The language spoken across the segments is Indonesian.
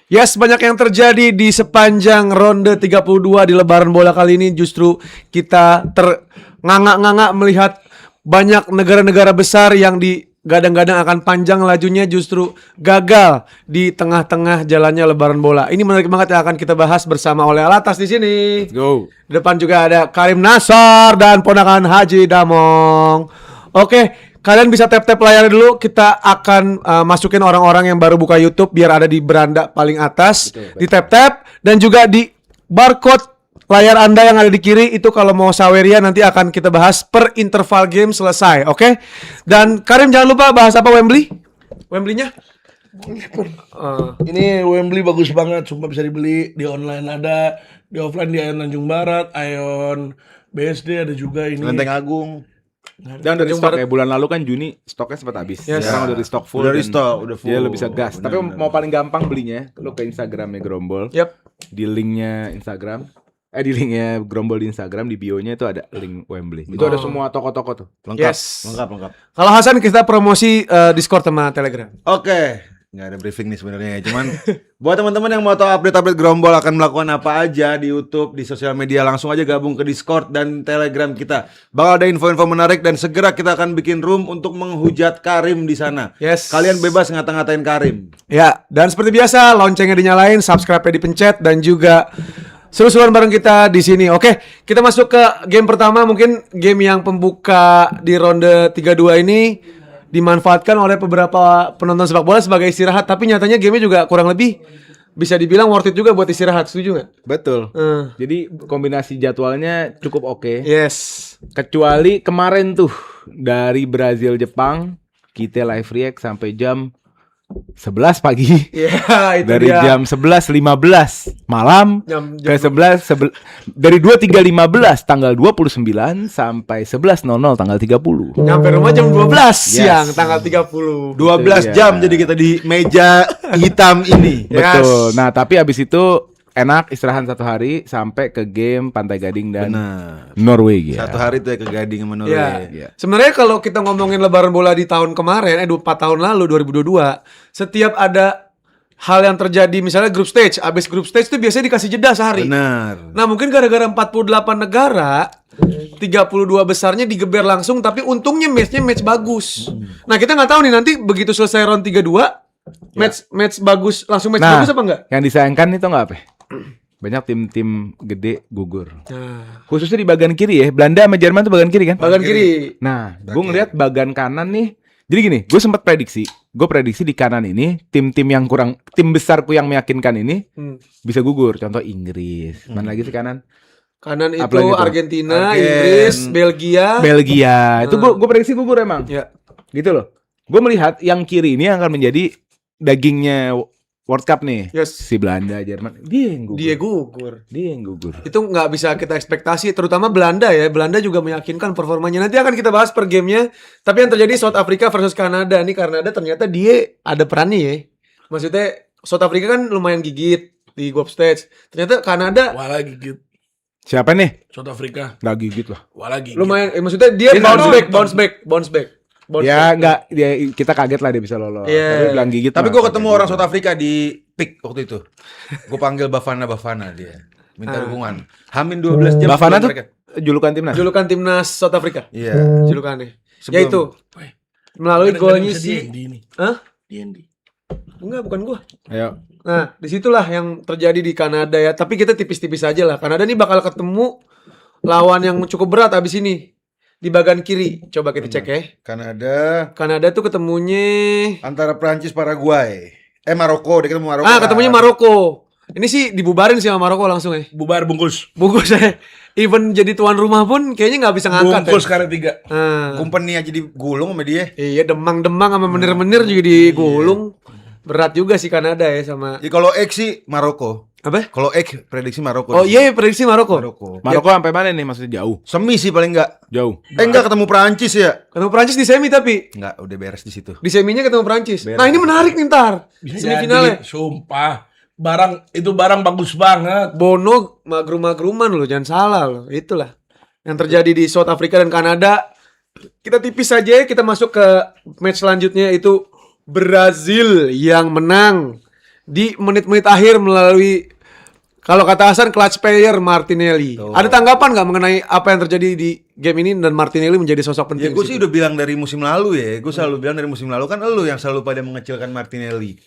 Yes, banyak yang terjadi di sepanjang ronde 32 di lebaran bola kali ini. Justru kita ternganga-nganga melihat banyak negara-negara besar yang digadang-gadang akan panjang lajunya justru gagal di tengah-tengah jalannya lebaran bola. Ini menarik banget yang akan kita bahas bersama oleh Alatas di sini. Let's go. Di depan juga ada Karim Nasar dan ponakan Haji Damong. Oke. Kalian bisa tap-tap layar dulu. Kita akan masukin orang-orang yang baru buka YouTube biar ada di beranda paling atas. Betul. Di tap-tap dan juga di barcode layar Anda yang ada di kiri itu kalau mau Saweria nanti akan kita bahas per interval game selesai, oke? Dan Karim jangan lupa bahas apa Wembley? Wembley-nya? Ini Wembley bagus banget, sumpah bisa dibeli di online ada, di offline di Ion Tanjung Barat, Ion BSD ada juga ini. Lenteng Agung. Dan dari stok ya bulan lalu kan Juni stoknya sempat habis. Yes. Sekarang udah di stok full. Udah full. Dia lo bisa gas. Bener, Tapi mau paling gampang belinya, lo ke Instagramnya Grombol. Yap. Di linknya Instagram. Di linknya Grombol di Instagram di bio-nya itu ada link Wembley. Itu ada semua toko-toko tuh. Lengkap. Yes. Lengkap. Kalau Hasan kita promosi Discord sama Telegram. Oke. Nggak ada briefing nih sebenarnya. Cuman buat teman-teman yang mau tahu update-update Grombol akan melakukan apa aja di YouTube, di sosial media, langsung aja gabung ke Discord dan Telegram kita. Bakal ada info-info menarik dan segera kita akan bikin room untuk menghujat Karim di sana. Yes. Kalian bebas ngata-ngatain Karim. Ya, dan seperti biasa loncengnya dinyalain, subscribe-nya dipencet dan juga seru-seruan bareng kita di sini. Oke, kita masuk ke game pertama, mungkin game yang pembuka di ronde 32 ini dimanfaatkan oleh beberapa penonton sepak bola sebagai istirahat, tapi nyatanya gamenya juga kurang lebih bisa dibilang worth it juga buat istirahat, setuju nggak? Betul. Jadi kombinasi jadwalnya cukup oke. Yes. Kecuali kemarin tuh dari Brazil Jepang kita live react sampai jam 11 pagi. Ya, itu dari dia. jam 11.15 malam ke 11 dari 23.15 tanggal 29 sampai 11.00 tanggal 30. Nyampe rumah jam 12 siang tanggal 30. 12 jam jadi kita di meja hitam ini. Betul. Nah, tapi abis itu enak istirahat 1 hari sampai ke game Pantai Gading dan Norway ya. 1 hari tuh ya ke Gading sama Norway. Ya. Sebenarnya kalau kita ngomongin lebaran bola di tahun kemarin 4 tahun lalu 2022, setiap ada hal yang terjadi misalnya grup stage, abis grup stage itu biasanya dikasih jeda sehari. Benar. Nah, mungkin gara-gara 48 negara 32 besarnya digeber langsung, tapi untungnya match bagus. Nah, kita nggak tahu nih nanti begitu selesai round 32 match bagus, langsung match bagus apa enggak? Yang disayangkan itu enggak apa? Banyak tim-tim gede gugur. Nah, Khususnya di bagian kiri ya. Belanda sama Jerman tuh bagian kiri kan? bagian kiri. Nah, gue ngeliat bagian kanan nih. Jadi gini, gue sempat prediksi. Gue prediksi di kanan ini tim-tim yang tim besarku yang meyakinkan ini bisa gugur. Contoh Inggris. Mana lagi sih kanan? Kanan itu Apalagi tuh? Argentina, Inggris, Belgia. Itu gue prediksi gugur emang. Ya. Gitu loh. Gue melihat yang kiri ini akan menjadi dagingnya World Cup nih. Yes. Si Belanda, Jerman. Dia yang gugur. Itu nggak bisa kita ekspektasi, terutama Belanda ya. Belanda juga meyakinkan performanya. Nanti akan kita bahas per gamenya. Tapi yang terjadi South Africa versus Kanada. Nih Kanada ternyata dia ada perannya ya. Maksudnya South Africa kan lumayan gigit di group stage. Ternyata Kanada Walah gigit. Siapa nih? South Africa. Gak gigit lah. Walah gigit. lumayan, maksudnya dia bounce back. Ya enggak, kita kaget lah dia bisa lolos. Yeah. Tapi bilang gigit. Tapi mah gue kaget ketemu gitu. orang South Africa di PIK waktu itu. Gue panggil Bafana dia. Minta dukungan. Hamin 12 jam. Bafana tuh mereka. julukan timnas. Julukan timnas South Africa. Iya. Julukannya. Sebelum- Ya itu. Melalui golnya si si ini. Hah? DND. Enggak, bukan gua. Ayo. Nah, disitulah yang terjadi di Kanada ya. Tapi kita tipis-tipis aja lah. Kanada nih bakal ketemu lawan yang cukup berat abis ini. Di bagian kiri. Coba kita cek ya. Kanada tuh ketemunya Antara Prancis Paraguay. Maroko, dia ketemu Maroko. ketemunya Maroko. Ini sih dibubarin sih sama Maroko langsung ya. Bubar bungkus. Bungkus ya. Even jadi tuan rumah pun kayaknya nggak bisa ngangkat Bungkus ya. kali 3. Company aja digulung sama dia. Iya, demang-demang sama menir-menir juga digulung. Berat juga sih Kanada ya sama. Ya kalau X sih Maroko. Apa? Kalau X prediksi Maroko. Oh iya, prediksi Maroko. Maroko sampai mana nih maksudnya jauh? Semi sih paling enggak. Jauh. Enggak ketemu Prancis ya? Ketemu Prancis di semi tapi Enggak, udah beres di situ. di seminya ketemu Prancis. Nah, ini menarik nih ntar. Semifinalnya. Sumpah. Barang bagus banget. Bono magrum-magruman loh, jangan salah loh. Itulah yang terjadi di South Africa dan Kanada. Kita tipis saja, kita masuk ke match selanjutnya itu Brazil yang menang di menit-menit akhir melalui kalau kata Hasan clutch player Martinelli. Ada tanggapan nggak mengenai apa yang terjadi di game ini dan Martinelli menjadi sosok Ya penting? gue di sih situ? udah bilang dari musim lalu ya. Gue selalu bilang dari musim lalu kan lu yang selalu pada mengecilkan Martinelli.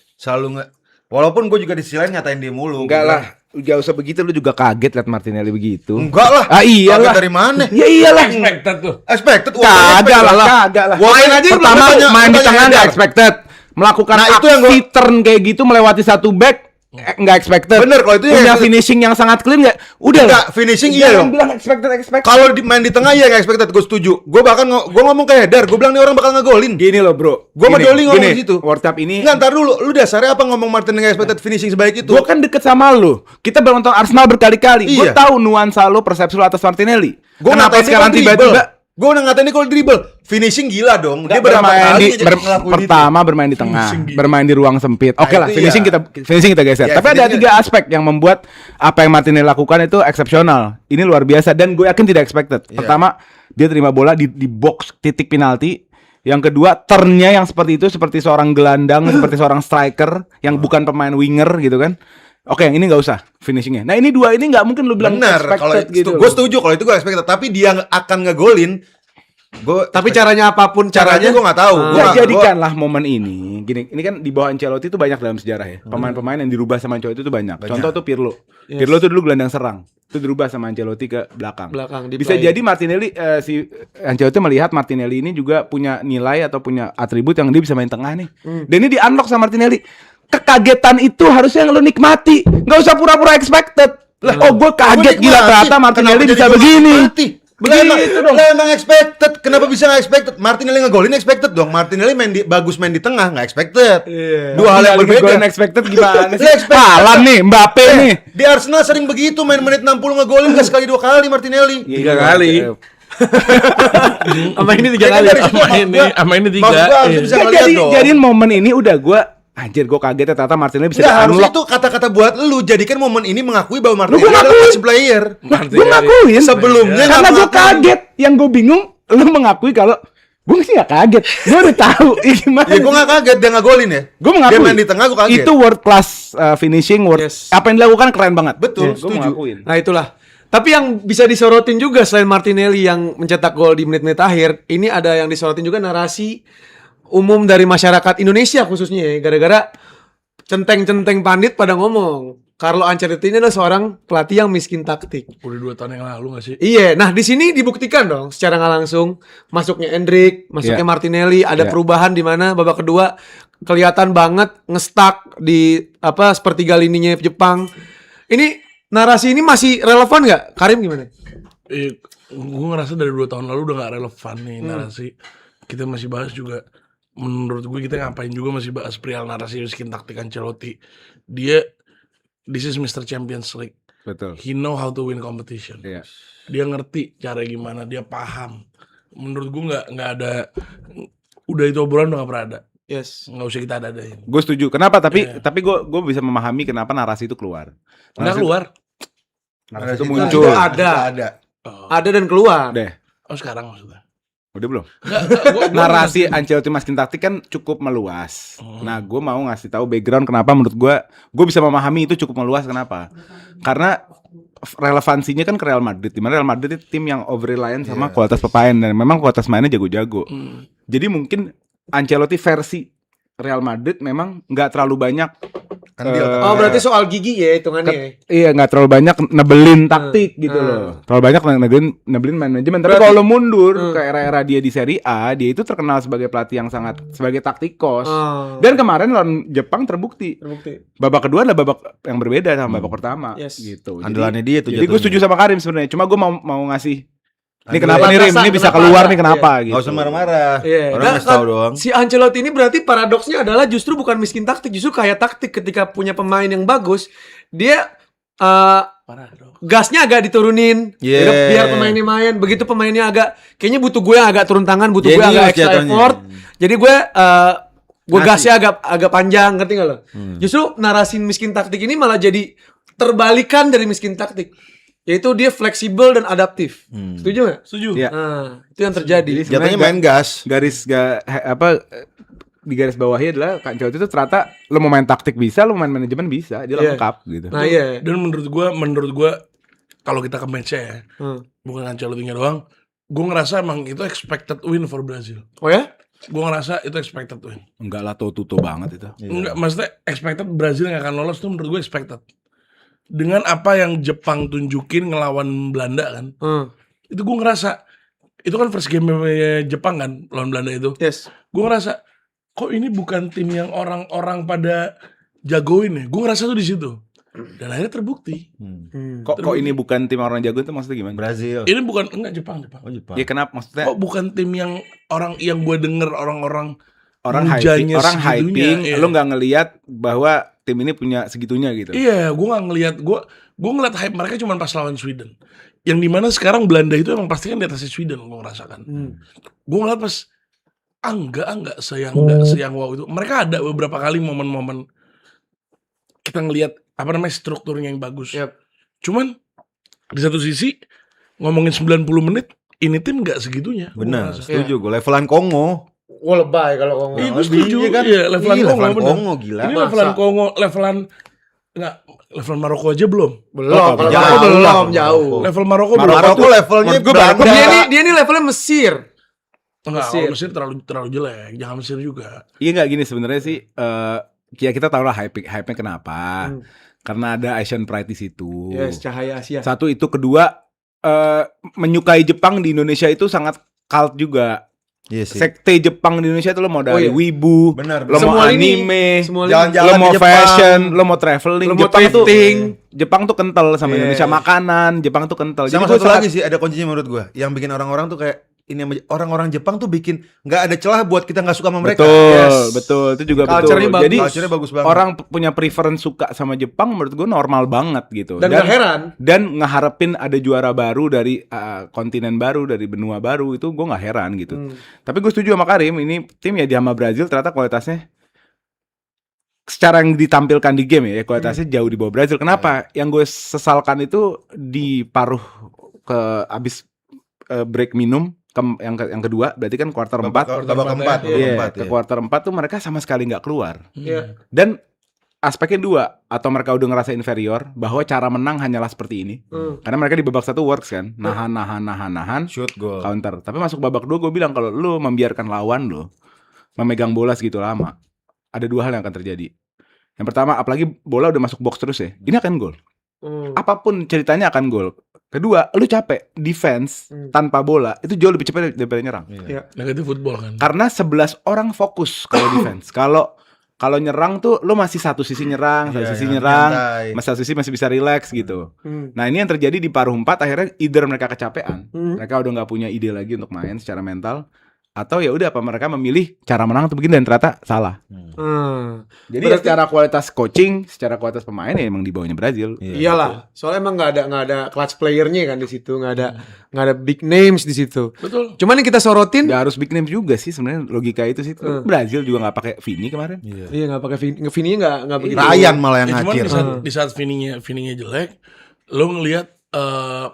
Walaupun gue juga di sisi lain ngatain dia mulu. Enggak Gua lah, gak usah begitu, lu juga kaget liat Martinelli begitu. Enggak lah. Ah iyalah. Kaget dari mana? Ya iyalah. Expected tuh. Expected. Kagak lah. Main aja Pertama main di tengah nggak expected. Melakukan Nah, itu yang aksi turn kayak gitu melewati satu back nggak expected. Bener, kalau itu ya punya expected. finishing yang sangat clean nggak? Udah Enggak, lah. finishing Jangan iya dong. bilang expected. Kalau main di tengah iya nggak expected, gue setuju. Gue bahkan gue ngomong ke Headar, gue bilang nih orang bakal ngegolin. Gini loh bro. Gue sama Gini, Doli ngomong gini, di situ. World Cup ini. Nggak, ntar dulu. Lu dasarnya apa ngomong Martinelli nggak expected finishing sebaik itu? Gue kan deket sama lu. Kita baru nonton Arsenal berkali-kali. Gue Iya. tahu nuansa lu, persepsi lu atas Martinelli. Gua Kenapa ngatain dia sekarang kalau dribble. tiba-tiba Gue udah ngatain dia kalau dribble. Finishing gila dong. Dia Nggak, berapa bermain kali di, aja ngelakuin itu. pertama bermain di tengah, bermain di ruang sempit. Oke lah, itu finishing iya. kita geser. Ya, Tapi ada finishing- 3 aspek yang membuat apa yang Martinelli lakukan itu eksepsional. Ini luar biasa dan gue yakin tidak expected. Iya. Pertama, dia terima bola di box titik penalti. Yang kedua, turn-nya yang seperti itu, seperti seorang gelandang, seperti seorang striker yang bukan pemain winger gitu kan. Oke, yang ini nggak usah finishingnya. Nah ini 2 ini nggak mungkin lu bilang Bener, kalau expected gitu. gue setuju kalau itu gue expected, tapi dia akan ngegolin. Tapi caranya apapun caranya gue nggak tahu. Gua Ya nggak- jadikanlah momen ini. Gini, ini kan di bawah Ancelotti itu banyak dalam sejarah ya. Pemain-pemain yang dirubah sama Ancelotti itu banyak. Contoh tuh Pirlo. Pirlo tuh dulu gelandang serang. Itu dirubah sama Ancelotti ke belakang. Belakang, Bisa di-play. jadi Martinelli si Ancelotti melihat Martinelli ini juga punya nilai atau punya atribut yang dia bisa main tengah nih. Dan ini di-unlock sama Martinelli. Kekagetan itu harusnya yang lo nikmati. Nggak usah pura-pura expected. Lah, oh gue kaget Gua gila nikmati. ternyata Martinelli Kenapa bisa jadi gua begini. nikmati? Begitu dong. Lah emang expected. Kenapa bisa nggak expected? Martinelli ngegolin expected dong. Martinelli bagus main di tengah nggak expected. Dua hal yang berbeda. Unexpected gimana sih? Lah, expected. Haaland nih, Mbappe nih. Di Arsenal sering begitu main menit 60 ngegolin nggak sekali 2 kali Martinelli. Tiga kali. Sama ini 3 Ya kan kali. dari situ Sama ini 3. maksud gua harusnya bisa Ya, ngeliat jadi dong. jadiin momen ini udah gue anjir gue kaget ya ternyata Martinelli bisa Nggak, harusnya di-unlock. itu kata-kata buat lu. Jadikan momen ini mengakui bahwa Lu Martinelli gua adalah ngakuin. match player. Gue ngakuin Sebelumnya karena nggak gue ngakuin. kaget. Yang gue bingung lu mengakui kalau gue sih gak kaget. Gue udah tahu gimana. Ya gue gak kaget dia ngegolin ya. Gue mengakui. Dia main di tengah gue kaget. Itu world class finishing, Yes. apa yang dilakukan keren banget. Betul, Gue setuju. mengakuin. Nah itulah. Tapi yang bisa disorotin juga selain Martinelli yang mencetak gol di menit-menit akhir, ini ada yang disorotin juga narasi umum dari masyarakat Indonesia khususnya ya. Gara-gara centeng-centeng pandit pada ngomong Carlo Ancelotti ini adalah seorang pelatih yang miskin taktik. Udah 2 tahun yang lalu gak sih? Iya, nah di sini dibuktikan dong secara nggak langsung masuknya Endrick, masuknya Iya. Martinelli, ada Iya. perubahan di mana babak kedua kelihatan banget ngestak di sepertiga lininya Jepang. Ini narasi ini masih relevan nggak? Karim gimana? Gue ngerasa dari 2 tahun lalu udah gak relevan nih narasi. Kita masih bahas juga. Menurut gue kita ngapain juga masih bahas perihal narasi miskin taktik Ancelotti. This is Mr. Champions League. Betul. He know how to win competition. Iya. Dia ngerti cara gimana, dia paham. Menurut gue nggak ada, udah itu obrolan udah gak pernah ada. Yes. Nggak usah kita ada-adain. Gue setuju. Kenapa? Tapi gue bisa memahami kenapa narasi itu keluar. Nggak keluar. Narasi itu Itu muncul. ada. Oh, Ada dan keluar. Deh. oh sekarang maksudnya. Udah belum? Gua Narasi Ancelotti miskin taktik kan cukup meluas. Nah, gue mau ngasih tahu background kenapa menurut gue bisa memahami itu cukup meluas kenapa? Karena relevansinya kan ke Real Madrid. Dimana Real Madrid itu tim yang over reliant sama kualitas pemain dan memang kualitas mainnya jago-jago. Jadi mungkin Ancelotti versi Real Madrid memang nggak terlalu banyak. Andil. Oh berarti soal gigi ya hitungannya. Iya nggak terlalu banyak nebelin taktik gitu loh. Terlalu banyak nebelin manajemen. Tapi kalau lo mundur ke era-era dia di Serie A, dia itu terkenal sebagai pelatih yang sangat sebagai taktikos. Dan kemarin lawan Jepang terbukti. Babak kedua adalah babak yang berbeda sama babak pertama. Yes. Gitu. Andalannya dia tuh Jadi gue jatuhnya. setuju sama Karim sebenarnya. Cuma gue mau ngasih. Ini Andalan. kenapa nih Rim? Ini bisa Kenapa keluar ada? nih kenapa gitu. Gak usah marah-marah. Iya. Orang ngasih tahu doang. Si Ancelotti ini berarti paradoksnya adalah justru bukan miskin taktik, justru kaya taktik ketika punya pemain yang bagus, dia Parah dong. gasnya agak diturunin, Yeah. biar pemainnya main. Begitu pemainnya agak, kayaknya butuh gue yang agak turun tangan, butuh gue Genius agak extra jatuhnya. effort. Jadi gue Ngasih. gasnya agak panjang, ngerti gak lo? Justru narasi miskin taktik ini malah jadi terbalikan dari miskin taktik, yaitu dia fleksibel dan adaptif. Setuju gak? Setuju. Iya. Nah, itu yang terjadi. Jadi Jatuhnya sebenarnya main gas. di garis bawahnya adalah Ancelotti itu ternyata lo mau main taktik bisa, lo mau main manajemen bisa, dia Iya. lengkap gitu. Nah iya. Dan menurut gua kalau kita ke match ya, bukan Ancelotti-nya doang, gua ngerasa emang itu expected win for Brazil. Oh ya? Gua ngerasa itu expected win. Enggak lah, tutu banget itu. Enggak, maksudnya expected Brazil yang akan lolos tuh menurut gue expected. Dengan apa yang Jepang tunjukin ngelawan Belanda kan, itu gue ngerasa itu kan first game Jepang kan lawan Belanda itu. Yes. Gue ngerasa kok ini bukan tim yang orang-orang pada jagoin ya. Gue ngerasa tuh di situ. Dan akhirnya terbukti. Kok ini bukan tim orang jago itu maksudnya gimana? Brazil. Ini bukan enggak Jepang. Oh Jepang. Ya kenapa maksudnya? Kok bukan tim yang orang yang gue denger orang-orang Orang mujanya hyping, segitunya, iya. lo nggak ngelihat bahwa tim ini punya segitunya gitu. Iya, gue nggak ngelihat, gue ngeliat hype mereka cuma pas lawan Sweden. Yang dimana sekarang Belanda itu emang pasti kan di atasnya Sweden, gue ngerasakan. Gue ngeliat pas, enggak seyang wow itu. Mereka ada beberapa kali momen-momen kita ngelihat apa namanya strukturnya yang bagus. Yep. Cuman di satu sisi ngomongin 90 menit, ini tim nggak segitunya. Gua Benar, ngerasa. setuju gue. Levelan Kongo. Gue lebay kalau ngomong. Iya, gue setuju. Iya, levelan Iya, Kongo, levelan bener. Kongo, gila. Ini Masa? levelan Kongo, levelan Maroko aja belum. Belum, Oh, kalau jauh, Maroko belum jauh. jauh. Level Maroko Maroko levelnya menurut gua Belanda. Dia ini levelnya Mesir. Enggak, Mesir. Mesir terlalu jelek, jangan Mesir juga. Iya nggak gini sebenarnya sih. Ya kita tahu lah hype-nya kenapa. Karena ada Asian Pride di situ. Yes, cahaya Asia. Satu itu, kedua menyukai Jepang di Indonesia itu sangat cult juga. Iya sih. Sekte Jepang di Indonesia itu lo mau dari iya. wibu, Benar, lo mau Semua lini, anime, semua lini. Jalan-jalan lo mau di Jepang. fashion, lo mau traveling. Lo mau Jepang tuh thrifting. Jepang tuh kental sama Yes. Indonesia, makanan Jepang tuh kental. Sama gua satu sangat- lagi sih ada kuncinya menurut gue. Yang bikin orang-orang tuh kayak ini orang-orang Jepang tuh bikin nggak ada celah buat kita nggak suka sama mereka. Betul, Yes. betul. Itu juga Culture-nya betul. bagus. Jadi Culture-nya bagus banget. orang punya preference suka sama Jepang menurut gue normal banget gitu. Dan gak heran. Dan ngeharapin ada juara baru dari kontinen baru, dari benua baru, itu gue nggak heran gitu. Tapi gue setuju sama Karim, ini tim ya di sama Brazil ternyata kualitasnya secara yang ditampilkan di game ya kualitasnya jauh di bawah Brazil. Kenapa? Yang gue sesalkan itu di paruh ke abis break minum yang kedua, berarti kan kuarter 4. Babak keempat. Iya, Babak ke keempat, kuarter 4 tuh mereka sama sekali nggak keluar. Iya. Dan aspeknya dua, atau mereka udah ngerasa inferior bahwa cara menang hanyalah seperti ini. Karena mereka di babak 1 works kan, nahan, Shoot goal. counter. Tapi masuk babak 2 gue bilang kalau lu membiarkan lawan lu memegang bola segitu lama, ada 2 hal yang akan terjadi. Yang pertama, apalagi bola udah masuk box terus ya, ini akan gol. Apapun ceritanya akan gol. Kedua, lu capek defense tanpa bola itu jauh lebih cepat daripada nyerang. Iya. Negatif football kan. Karena 11 orang fokus kalau defense. Kalau nyerang tuh lu masih satu sisi nyerang, satu Iya, sisi iya, nyerang, nyantai. satu sisi masih bisa relax gitu. Nah, ini yang terjadi di paruh 4, akhirnya either mereka kecapean, mereka udah nggak punya ide lagi untuk main secara mental, atau ya udah apa mereka memilih cara menang atau begini dan ternyata salah. Jadi ya secara kualitas coaching, secara kualitas pemain ya emang di bawahnya Brazil. Iyalah, soalnya emang nggak ada clutch playernya kan di situ, nggak ada big names di situ. Betul. Cuman yang kita sorotin, Nggak harus big name juga sih sebenarnya logika itu sih. Brazil juga nggak pakai Vini kemarin. iya nggak pakai Vini nggak begitu. Ryan malah yang Cuman ngacir. di saat Vininya jelek, lo ngelihat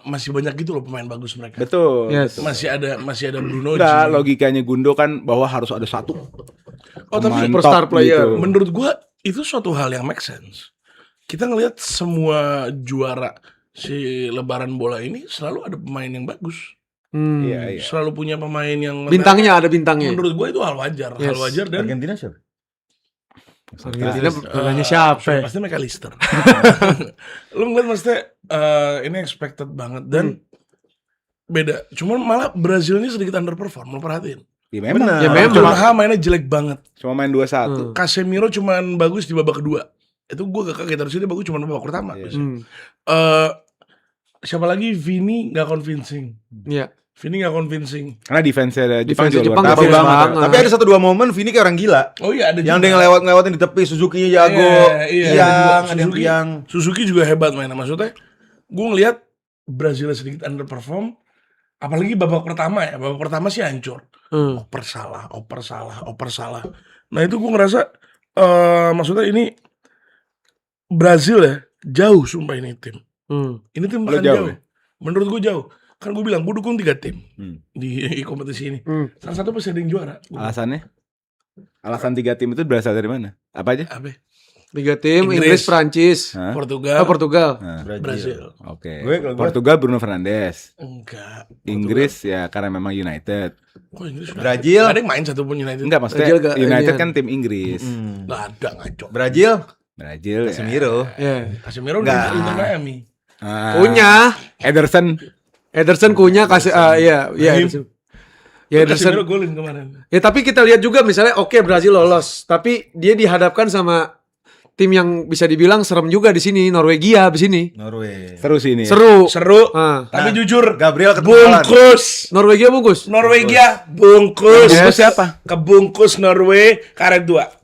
masih banyak gitu loh pemain bagus mereka. Betul. Yes. Masih ada Bruno. Enggak, Gini. logikanya Gundo kan bahwa harus ada satu. Oh tapi pemain superstar top player. gitu. menurut gua itu suatu hal yang make sense. Kita ngelihat semua juara si lebaran bola ini selalu ada pemain yang bagus. Iya, iya. Selalu punya pemain yang Bintangnya ada bintangnya. Menurut gua itu hal wajar, Yes. hal wajar dan Argentina siapa? Argentina bukannya siapa? ya? pasti McAllister. Lu ngeliat maksudnya ini expected banget dan beda. Cuman malah Brazil ini sedikit underperform, lo perhatiin. Ya memang. Benar. Ya memang. Cunha mainnya jelek banget. Cuma main 2-1. Casemiro cuman bagus di babak kedua. Itu gue gak kaget, harusnya dia bagus cuma babak pertama. Siapa lagi? Vini gak convincing. Iya. Vini gak convincing. Karena defense-nya Jepang Defense juga Jepang luar bagus biasa. banget. Tapi ada 1-2 momen Vini kayak orang gila. Oh iya ada Yang juga. dia ngelewat-ngelewatin di tepi, Suzuki-nya jago. Iya, Tiang, ada ada yang juga. tiang. Suzuki juga hebat mainnya. Maksudnya gue ngeliat Brazil sedikit underperform. Apalagi babak pertama ya. Babak pertama sih hancur. Oper salah. Nah itu gue ngerasa maksudnya ini Brazil ya jauh sumpah ini tim. Ini tim Kalau bukan jauh? jauh ya. Menurut gue jauh. Kan gue bilang gue dukung 3 tim di kompetisi ini. Salah satu pasti ada yang juara. Alasannya? Alasan 3 tim itu berasal dari mana? Apa aja? Apa? 3 tim, Inggris. Inggris, Prancis. Hah? Portugal. Oh, Portugal. Nah, Brazil. Oke. Kalau gue- Portugal Bruno Fernandes. Enggak. Inggris ya karena memang United. Oh, Inggris sudah. Brazil. Nggak ada yang main satupun United. Enggak maksudnya Brazil gak- United ini kan tim Inggris. Nggak ada, ngaco. Brazil. Brazil ya. Casemiro. Ya. Casemiro Nggak. udah Inter Miami. Ah, Punya Ederson punya kasih iya Ederson. Ya Casemiro Ederson. golin kemarin. Ya tapi kita lihat juga misalnya oke Brazil lolos, tapi dia dihadapkan sama tim yang bisa dibilang serem juga di sini, Norwegia di sini. Norway. seru sih ini. ya. Seru. Seru. Ah. Tapi jujur, Gabriel ketemu Haaland. bungkus. Norwegia bungkus. Norwegia bungkus. Bungkus siapa? Kebungkus Norway karet 2.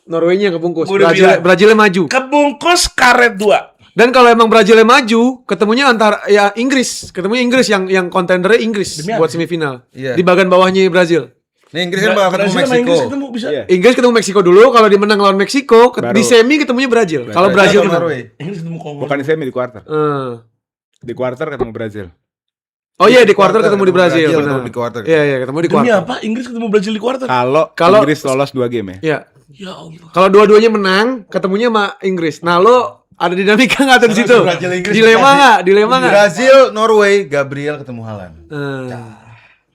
Norwegia kebungkus. Gua udah bilang. Brazilnya maju. Kebungkus karet 2. Dan kalau emang Brazilnya maju, ketemunya antara ya Inggris, ketemunya Inggris yang kontendernya Inggris Demi buat apa? semifinal. Iya. Di bagian bawahnya Brazil. Nih Inggris kan bakal ketemu Brazil sama Meksiko. Inggris ketemu bisa. Iya. Inggris ketemu Meksiko dulu, kalau dia menang lawan Meksiko, Baru. di semi ketemunya Brazil. Kalau Brazil Brazil Atau menang. Norway. Inggris ketemu Kongo. Bukan di semi di quarter. Eh. Di quarter ketemu Brazil. Oh iya di quarter ketemu di Brazil. Brazil benar. ketemu di quarter. Iya iya ketemu di Demi quarter. apa? Inggris ketemu Brazil di quarter. Kalau- Inggris lolos 2 game ya. Iya. Ya Allah. Kalau dua-duanya menang, ketemunya sama Inggris. Nah lo ada dinamika nggak tuh di situ? Brazil, Inggris Dilema dikasih. nggak? Dilema nggak? Brazil, Norway, Gabriel ketemu Haaland.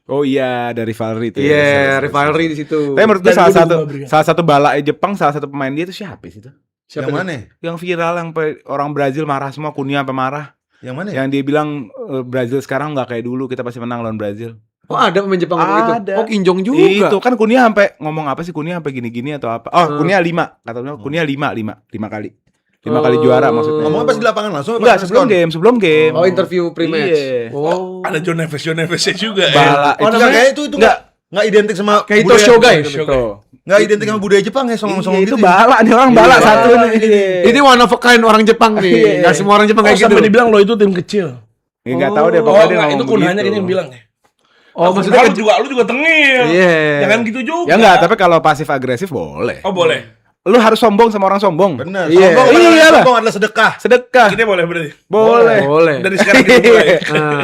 Oh iya, ada rivalry itu. Iya, rivalry di situ. Tapi menurut gue Dan salah gue satu dukung Gabriel. salah satu balai Jepang, salah satu pemain dia itu siapa sih itu? Siapa yang nih? mana? Yang viral yang orang Brazil marah semua, Cunha sampai marah. Yang mana? Yang dia bilang Brazil sekarang nggak kayak dulu, kita pasti menang lawan Brazil. Oh ada pemain Jepang ngomong itu. Ada. Oh Kinjong juga. Itu kan Cunha sampai ngomong apa sih, Cunha sampai gini-gini atau apa? Oh, Cunha 5, katanya Cunha 5 kali. 5 kali juara maksudnya. Ngomongnya pas di lapangan langsung apa Enggak, pas sebelum diskon? sebelum game. Oh interview pre-match. Iya. Oh. Ada John Neves juga ya. Bala Oh, itu enggak kayak itu enggak identik sama Kayak itu budaya- Shogai. Itu. Enggak identik sama budaya Jepang ya, songong-songong Itu gitu. bala, nih orang bala Iya. satu nih. Ini one of a kind orang Jepang nih. Iya. Gak semua orang Jepang Oh, kayak gitu. sampai dibilang lo itu tim kecil. Enggak tahu deh Oh, pokoknya dia enggak, ngomong itu Kunhanya begitu. kayaknya yang bilang ya. Oh maksudnya lu juga tengil. Iya. Jangan gitu juga. Ya enggak, tapi kalau pasif agresif boleh. Oh, boleh. Lu harus sombong sama orang sombong. Benar. Iya. Sombong, Iya lah. sombong adalah sedekah. Sedekah. Kita boleh berarti. Boleh. boleh. Dari sekarang kita mulai.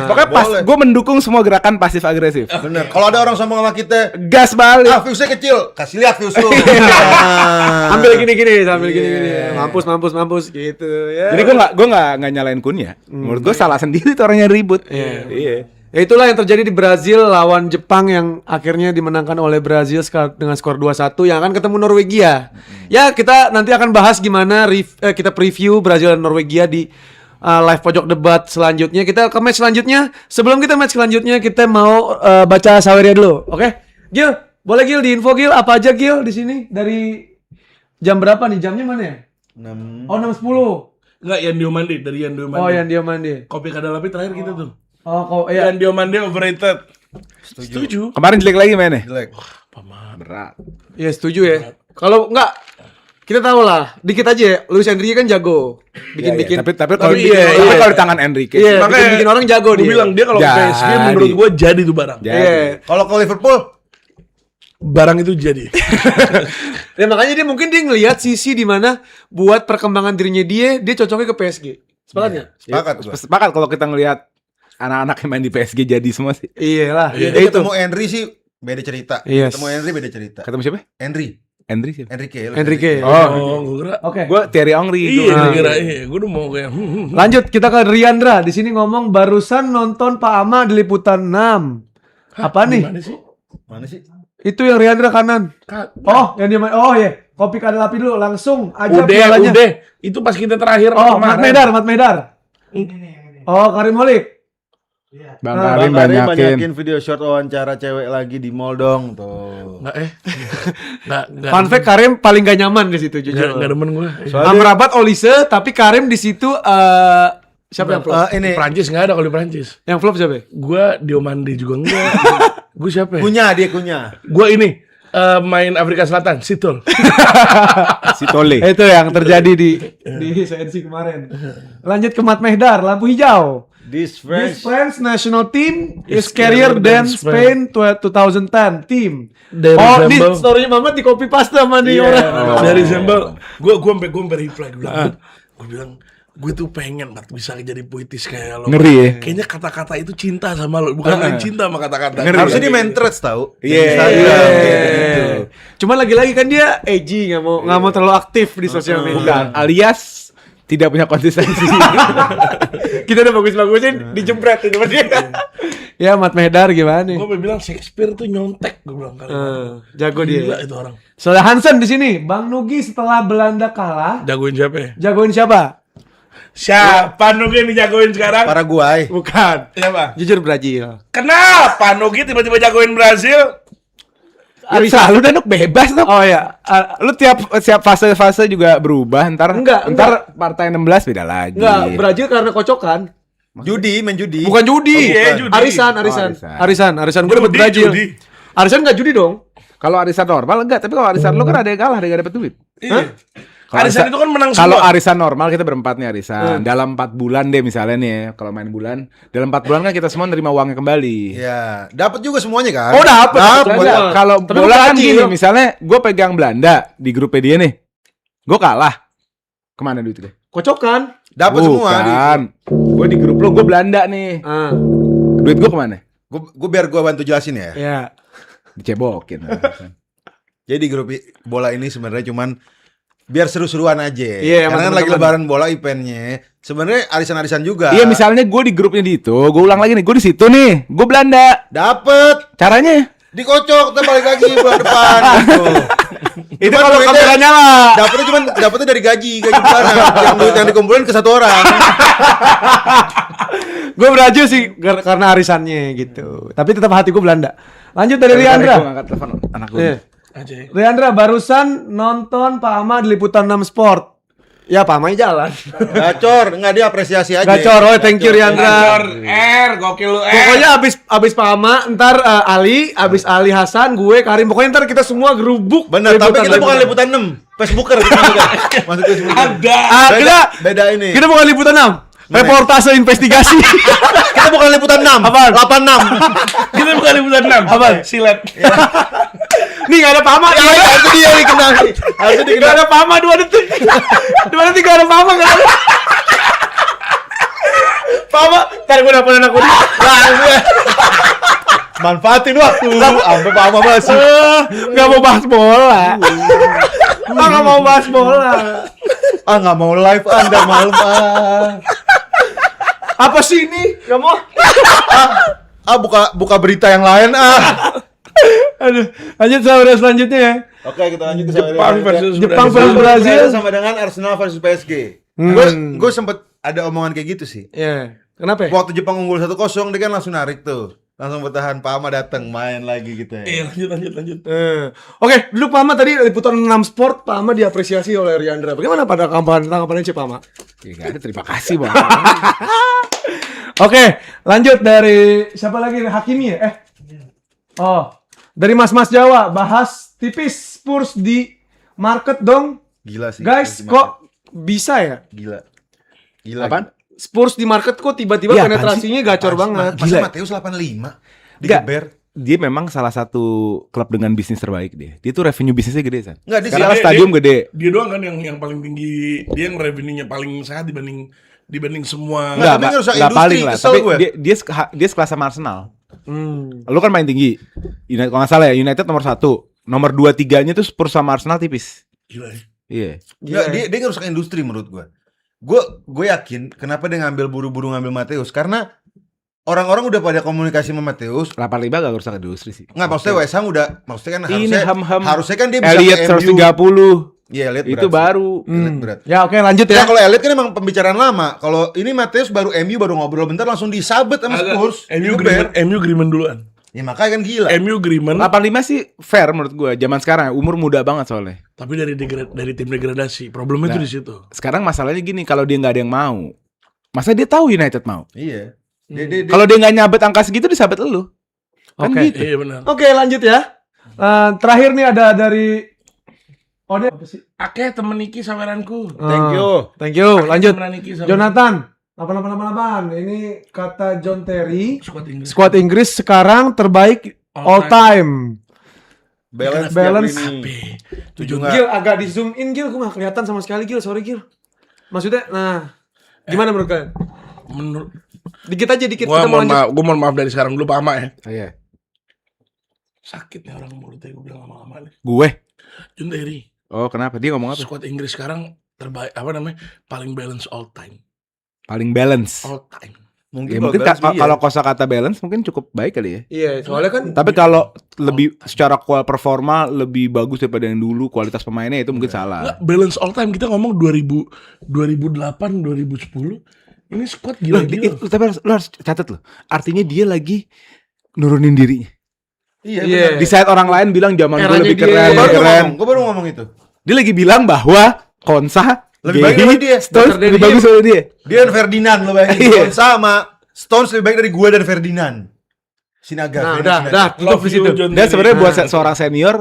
Pokoknya pas Boleh. gue mendukung semua gerakan pasif agresif. Benar. Kalau ada orang sombong sama kita, Gas balik. viewsnya kecil, kasih lihat views lu. Ambil gini-gini, sambil gini-gini. Mampus gitu ya. Jadi gue nggak nyalain Cunha. Menurut gue salah sendiri tuh orangnya ribut. Iya. Ya itulah yang terjadi di Brazil lawan Jepang yang akhirnya dimenangkan oleh Brazil dengan skor 2-1 yang akan ketemu Norwegia. Ya kita nanti akan bahas gimana kita preview Brazil dan Norwegia di live pojok debat selanjutnya. Kita ke match selanjutnya. Sebelum kita match selanjutnya kita mau baca saweria dulu. Oke? Gil, boleh Gil di info Gil apa aja Gil di sini dari jam berapa nih? Jamnya mana ya? 6. Oh 6.10. Enggak, Yan Diomande dari Yan Diomande. Oh yang dia mandi. Kopi Kadalapi terakhir kita tuh. Oh kok ya. Yan Diomande overrated. Setuju. Kemarin jelek lagi mainnya. Jelek. Berat. Ya setuju ya. Kalau enggak kita tahu lah, dikit aja ya. Luis Enrique kan jago. Bikin-bikin. Tapi kalau iya. kalau di tangan Enrique. Iya, Makanya bikin orang jago Gue dia. bilang dia kalau ke Jadi. PSG menurut gue jadi tuh barang. Jadi. Iya. Kalau ke Liverpool, Barang itu jadi. Ya makanya dia mungkin dia ngelihat sisi di mana buat perkembangan dirinya dia cocoknya ke PSG. Sepakat nggak? sepakat gua. Sepakat kalau kita ngelihat anak-anak yang main di PSG jadi semua sih. Iyalah. Iya. Jadi ketemu Henry sih beda cerita. Yes. Ketemu Henry beda cerita. Ketemu siapa? Henry, Henry siapa? Enrique. Enrique. Oh, gue kira. Oke. Gue Thierry Henry. Iya, Gua- kira gue udah mau kayak. Lanjut kita ke Riandra. Di sini ngomong barusan nonton Pak Ama di liputan 6. Apa nih? Gimana sih? Mana sih? Itu yang Riandra kanan. Oh, yang dia main. Oh ya, kopi Kadalapi dulu langsung aja pialanya. Udah. Itu pas kita terakhir Oh, Mat kemarin. Medar. Oh, Karim Holik. Bang Ah, Karim Bang Karim banyakin. banyakin video short wawancara cewek lagi di mall dong tuh. Enggak Enggak. Fun fact Karim paling gak nyaman di situ jujur. Enggak demen gue. Amrabat Olise tapi Karim di situ siapa yang flop? Ini Prancis enggak ada kalau di Prancis. Yang flop siapa? Gue Diomande juga enggak. Gue siapa ya? dia kunyah. Gue ini main Afrika Selatan, Situl. Si Tole. Itu yang terjadi di SNC kemarin. Lanjut ke Mat Mehdar, lampu hijau. This This French French national team is scarier than Spain 2010 team. Dari Oh, ini Zambal. story-nya Mamat di copy paste sama nih orang. Dari Zambal. Gue sampai reply gue bilang. Gue bilang gue tuh pengen Mat, bisa jadi puitis kayak lo. Ngeri ya? Kayaknya kata-kata itu cinta sama lo, bukan main cinta sama kata-kata. Harusnya di main threads tahu. Iya. Instagram, Iya. gitu. Cuman lagi-lagi kan dia edgy, nggak mau terlalu aktif di sosial media. Bukan, alias tidak punya konsistensi. Kita udah bagus-bagusin dijempret itu dia. Ya Mat Mehdar gimana nih? Gue bilang Shakespeare tuh nyontek, gue bilang kali. Jago Gila dia. itu orang. Soalnya Hansen di sini, Bang Nugi setelah Belanda kalah, Jagoin siapa ya? jagoin siapa? Siapa Nugi yang dijagoin sekarang? Paraguay. Bukan. Siapa? Jujur Brazil. Kenapa Nugi tiba-tiba jagoin Brazil? Ya bisa, lu Danuk bebas tuh. Oh ya, Lu tiap fase-fase juga berubah, ntar Enggak. partai 16 beda lagi. enggak Brazil karena kocokan. Judi, main judi. Bukan judi. Oh, iya, judi. Arisan. Gue dapet Judi, Brazil. judi. Arisan enggak judi dong. Kalau arisan normal enggak, tapi kalau arisan lu kan ada yang kalah, ada yang dapet duit. Iya. Kalau Arisan itu kan menang Kalau semua. arisan normal kita berempat nih arisan. Dalam 4 bulan deh misalnya nih ya, kalau main bulan, dalam 4 bulan kan kita semua nerima uangnya kembali. Ya, dapat juga semuanya kan? Oh, dapet. Enggak, Enggak. kalau Tapi bola bukan kan Brazil. gini, misalnya gue pegang Belanda di grupnya dia nih, gue kalah, kemana duitnya? Kocokan. Dapat semua. Bukan, gue di grup lo, gue Belanda nih, Ah, duit gue kemana? Gue biar gue bantu jelasin ya. ya. Dicebokin. Jadi grup bola ini sebenarnya cuman biar seru-seruan aja. Iya, Karena kan sama lagi teman-teman. lebaran bola eventnya. Sebenarnya arisan-arisan juga. Iya misalnya gue di grupnya di itu, gue ulang lagi nih, gue di situ nih, gue Belanda. Dapet, Caranya? dikocok, kita balik lagi bulan depan. Gitu. Itu Cuman kalau duitnya- kamera nyala. Dapetnya dari gaji bulanan. Yang duit yang dikumpulin ke satu orang. Gue Brazil sih karena arisannya gitu. Tapi tetap hati gue Belanda. Lanjut dari Gue Riandra. ngangkat telepon anak gue. Iya. Aja. Riandra barusan nonton Pak Ama di Liputan 6 Sport. Ya Pak Ama jalan. Gacor, enggak dia apresiasi aja. Gacor, oh thank you Riandra. Gokil lu Pokoknya abis Pak Ama, ntar Ali, abis Ali Hasan, gue, Karim. Pokoknya ntar kita semua gerubuk. Bener, tapi kita bukan liputan 6. Facebooker kita masuk ke Facebooker. Ada. Beda ini. Kita bukan Liputan 6. Reportase investigasi. Kita bukan liputan 6. Apaan? 86. Kita bukan liputan 6. Apaan? Silet. Nih gak ada Pak Ama. Ya, itu dia yang kena. Harusnya Gak dikenal. ada Pak Ama 2 detik. 2 detik gak ada Pak Ama. Gak ada. Pak Ama, ntar gue dapet anak gue. Manfaatin waktu. Sampai Pak Ama masih. Gak mau bahas bola. Gak mau bahas bola. Nggak mau live Anda malam Apa sih ini? Gak mau. buka berita yang lain Aduh, lanjut saudara selanjutnya ya. Oke, kita lanjut ke Jepang versus Jepang Brazil. versus Brazil. sama dengan Arsenal versus PSG. Gue sempet ada omongan kayak gitu sih. Iya. Kenapa ya? Waktu Jepang unggul 1-0 dia kan langsung narik tuh. Langsung bertahan, Pak Ama datang main lagi gitu ya. Iya, lanjut. Oke, dulu Pak Ama tadi Liputan 6 Sport, Pak Ama diapresiasi oleh Riandra. Bagaimana pada tanggapannya sih Pak Ama? Ya nggak ada, terima kasih bang. Oke, lanjut dari siapa lagi? Hakimi ya? Oh, dari Mas Jawa, bahas tipis Spurs di market dong. Gila sih. Guys, kok bisa ya? Gila. Apaan? Spurs di market kok tiba-tiba Iya, penetrasinya gacor banget. Masa Gila. Mateus 85 Nggak. digeber. Dia memang salah satu klub dengan bisnis terbaik dia. Dia tuh revenue bisnisnya gede san. Enggak, dia Karena Dia- stadium dia- gede. Dia doang kan yang paling tinggi, dia yang revenue-nya paling sehat dibanding semua. Nggak, tapi ngerusak nggak industri, paling lah. kesel Tapi gue. dia sekelas sama Arsenal. Hmm. Lu kan main tinggi. United, kalau nggak salah ya, United nomor 1. Nomor 2-3-nya tuh Spurs sama Arsenal tipis. Gila ya. Iya. Nggak, dia ngerusak industri menurut gue. Gue yakin kenapa dia buru-buru ngambil Mateus karena orang-orang udah pada komunikasi sama Mateus. 85 gak rusak industri sih. Nggak, maksudnya West Ham udah, maksudnya kan Ini harusnya kan dia bisa Elliot ke MU. 130. Iya, Elliot Itu berat sih. baru. Elliot berat. Ya oke, lanjut Ya ya. kalau Elliot kan emang pembicaraan lama. Kalau ini Mateus baru MU baru ngobrol bentar langsung disabet sama Spurs. MU digeber. agreement duluan. Ya makanya kan gila. MU agreement 85 sih fair menurut gua. Zaman sekarang umur muda banget soalnya. tapi dari tim degradasi. Problemnya itu Nah. di situ. Sekarang masalahnya gini, kalau dia nggak ada yang mau, masa dia tahu United mau? Iya. Dia- Kalau dia nggak nyabet angka segitu, disabet lu. Kan Oke. gitu. Iya benar. Oke, lanjut ya. Terakhir nih ada dari Ode apa sih? Akeh temen Niki saweranku. Thank you. Thank you. Lanjut. Temen Niki saweranku. Jonathan 8888. Ini kata John Terry, Squad Inggris. skuad Inggris sekarang terbaik all time. Balance. Balance. tiap lini. Tujuh Nggak. Gil agak di zoom in Gil, gue gak kelihatan sama sekali Gil, sorry Gil. Maksudnya, nah Gimana menurut kalian? Menurut Dikit aja dikit gua kita mau lanjut. mohon maaf dari sekarang dulu Pak Ama ya. Iya. Sakit nih orang mulutnya gue bilang lama-lama nih. Gue. John Terry. Oh, kenapa? Dia ngomong apa? Squad Inggris sekarang terbaik paling balance all time. Paling balance. All time. Ya, mungkin kalau kosakata balance mungkin cukup baik kali ya. Iya, soalnya kan Tapi kalau lebih secara performa lebih bagus daripada yang dulu, kualitas pemainnya itu mungkin salah. Nggak, balance all time kita ngomong 2008, 2010. Ini squad Loh, gila-gila. tapi lo harus catat loh. Artinya dia lagi nurunin dirinya. Iya. Di saat orang lain bilang zaman gue Eranya lebih dia. keren, Gue lebih keren. baru ngomong itu. Dia lagi bilang bahwa Konsa Lebih baik Gay, dari dia. Stones Better dari lebih dia. bagus dari dia. Dia dan Ferdinand lo bayangin. Iya. Sama Stones lebih baik dari gue dan Ferdinand. Sinaga. Nah, Ferdinand udah, Sinaga. tutup di situ. Dan sebenarnya buat seorang senior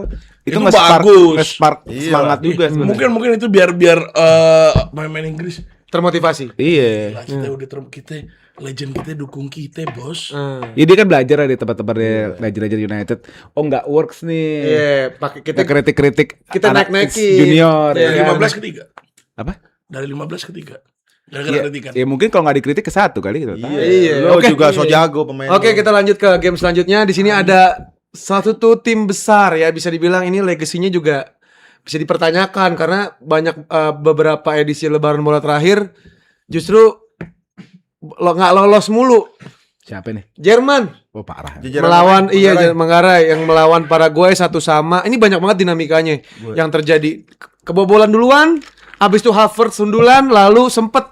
itu Itu nge-spark bagus. nge-spark Iya. semangat juga sebenarnya. Mungkin itu biar pemain Inggris. Termotivasi. Iya. Lah, kita legend kita dukung kita, Bos. Ya dia kan belajar dari tempat-tempat dia belajar United. Oh nggak works nih. Iya, pakai Kita kita kritik-kritik kita anak naik-naikin. junior. Iya, Dari ya kan? 15 ke 3. Apa? Dari 15 ke 3. Ya, Gara-gara kritikan. ya mungkin kalau nggak dikritik ke 1 kali gitu. Iya. Lo Oke. juga so jago pemain. Oke, kita lanjut ke game selanjutnya. Di sini ada satu tuh tim besar ya, bisa dibilang ini legasinya juga bisa dipertanyakan karena banyak beberapa edisi Lebaran bola terakhir justru nggak lolos mulu. Siapa nih? Jerman Oh parah. melawan Manggarai yang melawan Paraguay 1-1. Ini banyak banget dinamikanya yang terjadi. Kebobolan duluan, habis itu Havertz sundulan, lalu sempet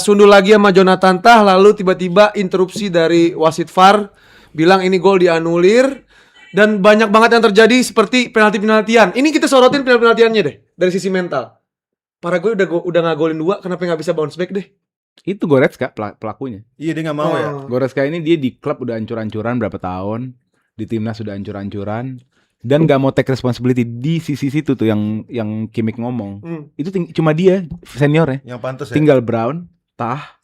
sundul lagi sama Jonathan Tah, lalu tiba-tiba interupsi dari wasit VAR bilang ini gol dianulir dan banyak banget yang terjadi seperti penalti-penaltian. Ini kita sorotin penalti-penaltiannya deh dari sisi mental. Paraguay udah ngagolin 2, kenapa nggak bisa bounce back deh? Itu Goretzka pelakunya. Iya dia nggak mau ya. Goretzka ini dia di klub udah hancur-hancuran berapa tahun, di timnas sudah hancur-hancuran dan nggak mau take responsibility di sisi situ tuh yang Kimmich ngomong. Itu cuma dia seniornya. Yang pantas ya. Tinggal Brown, Tah,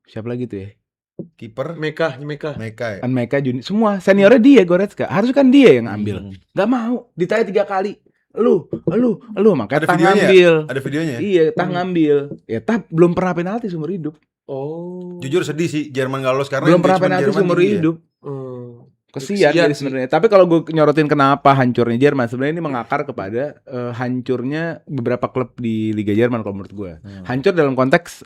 siapa lagi tuh ya? Kiper Meka. Meka ya. Kan mereka semua seniornya dia Goretzka. Harusnya kan dia yang ambil. Nggak mau, ditanya 3 kali. Lu, makanya Ada Tah videonya ya? ngambil. Ada videonya ya? Iya, Tah ngambil. Ya Tah belum pernah penalti seumur hidup. Oh. Jujur sedih sih Jerman nggak lolos karena Belum pernah engagement penalti Jerman seumur tinggi ya. hidup. Kesian Kesian jadi sih. sebenarnya. Tapi kalau gue nyorotin kenapa hancurnya Jerman, sebenarnya ini mengakar kepada hancurnya beberapa klub di Liga Jerman kalau menurut gue. Hancur dalam konteks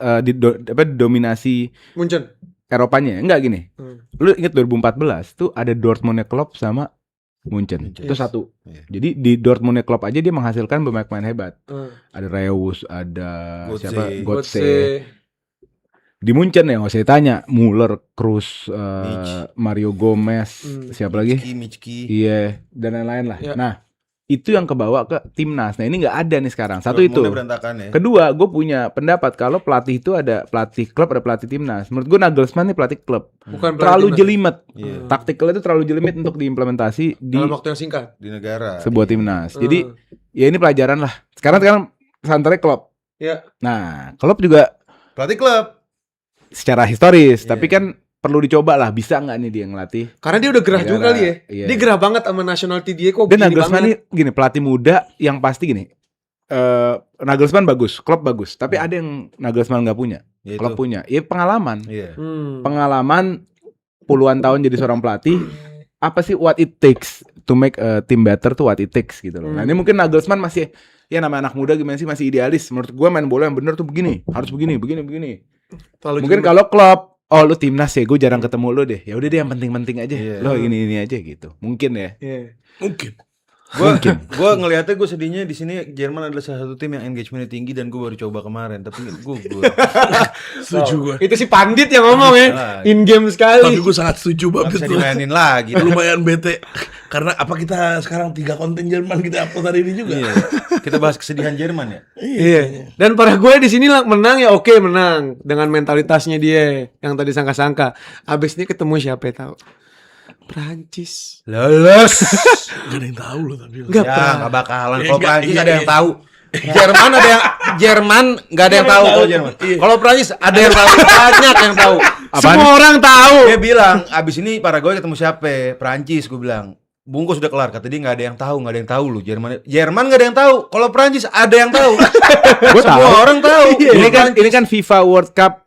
dominasi Munchen. Eropanya. Enggak gini. Lu inget 2014 tuh ada Dortmundnya Klopp sama Munchen. Itu satu. Iya. Jadi di Dortmundnya Klopp aja dia menghasilkan pemain-pemain hebat. Ada Reus, ada Götze. siapa? Götze. Götze. Di Munchen ya nggak usah ditanya. Muller, Kroos, Mitch. Mario Gomez, siapa lagi? Micki. Iya, dan lain-lain lah. Ya. Nah, itu yang kebawa ke timnas. Nah, ini nggak ada nih sekarang. Satu itu. Dortmundnya berantakan ya. Kedua, gue punya pendapat kalau pelatih itu ada pelatih klub, ada pelatih timnas. Menurut gue Nagelsmann nih pelatih klub. Bukan Terlalu pelatih jelimet. Iya. Taktikal itu terlalu jelimet untuk diimplementasi di dalam waktu yang singkat. Di negara. sebuah timnas. Jadi, ya ini pelajaran lah. Sekarang santernya klub. Ya. Nah, klub juga Pelatih klub. secara historis, Iya. tapi kan perlu dicoba lah. Bisa nggak nih dia ngelatih? Karena dia udah gerah Negara. juga kali ya. Iya. Dia gerah banget sama nationality dia kok Dan gini Nagelsmann banget. ini gini, pelatih muda yang pasti gini. Nagelsmann bagus, Klopp bagus, tapi ada yang Nagelsmann nggak punya, Yaitu. Klopp punya. Ya pengalaman, Iya. pengalaman puluhan tahun jadi seorang pelatih. Apa sih what it takes to make a team better tuh what it takes gitu loh. Nah ini mungkin Nagelsmann masih ya namanya anak muda gimana sih masih idealis. Menurut gue main bola yang bener tuh begini, harus begini. Terlalu Mungkin jelimet. kalau Klopp, oh lu timnas ya, gue jarang ketemu lu deh. Ya udah deh yang penting-penting aja. Iya. Lo ini aja gitu. Mungkin ya. Iya. Mungkin. Gue ngelihatnya gue sedihnya di sini Jerman adalah salah satu tim yang engagementnya tinggi dan gue baru coba kemarin tapi gue Setuju gue. Itu si Pandit yang ngomong ya. In game Tapi sekali. gue sangat setuju gak banget bisa itu. dimainin lagi. Lumayan bete. Karena apa kita sekarang 3 konten Jerman kita upload hari ini juga. Iya. Kita bahas kesedihan Jerman ya. Iya. Dan para gue di sini menang ya oke menang dengan mentalitasnya dia yang tadi sangka-sangka. Abis ini ketemu siapa ya tahu? Prancis. Lolos. Gak ada yang tahu loh tapi. Enggak Ya pernah. nggak bakalan. Iya, Kalau iya, Prancis iya, ada yang iya. tahu. Jerman nggak ada yang tahu kalau Jerman. Kalau Prancis ada yang tahu, banyak yang tahu. Semua orang tahu. Dia bilang abis ini Paraguay ketemu siapa? Prancis gue bilang. bungkus udah kelar. Kata dia nggak ada yang tahu lu. Jerman nggak ada yang tahu. Kalau Prancis ada yang tahu. Semua orang tahu. Ini kan FIFA World Cup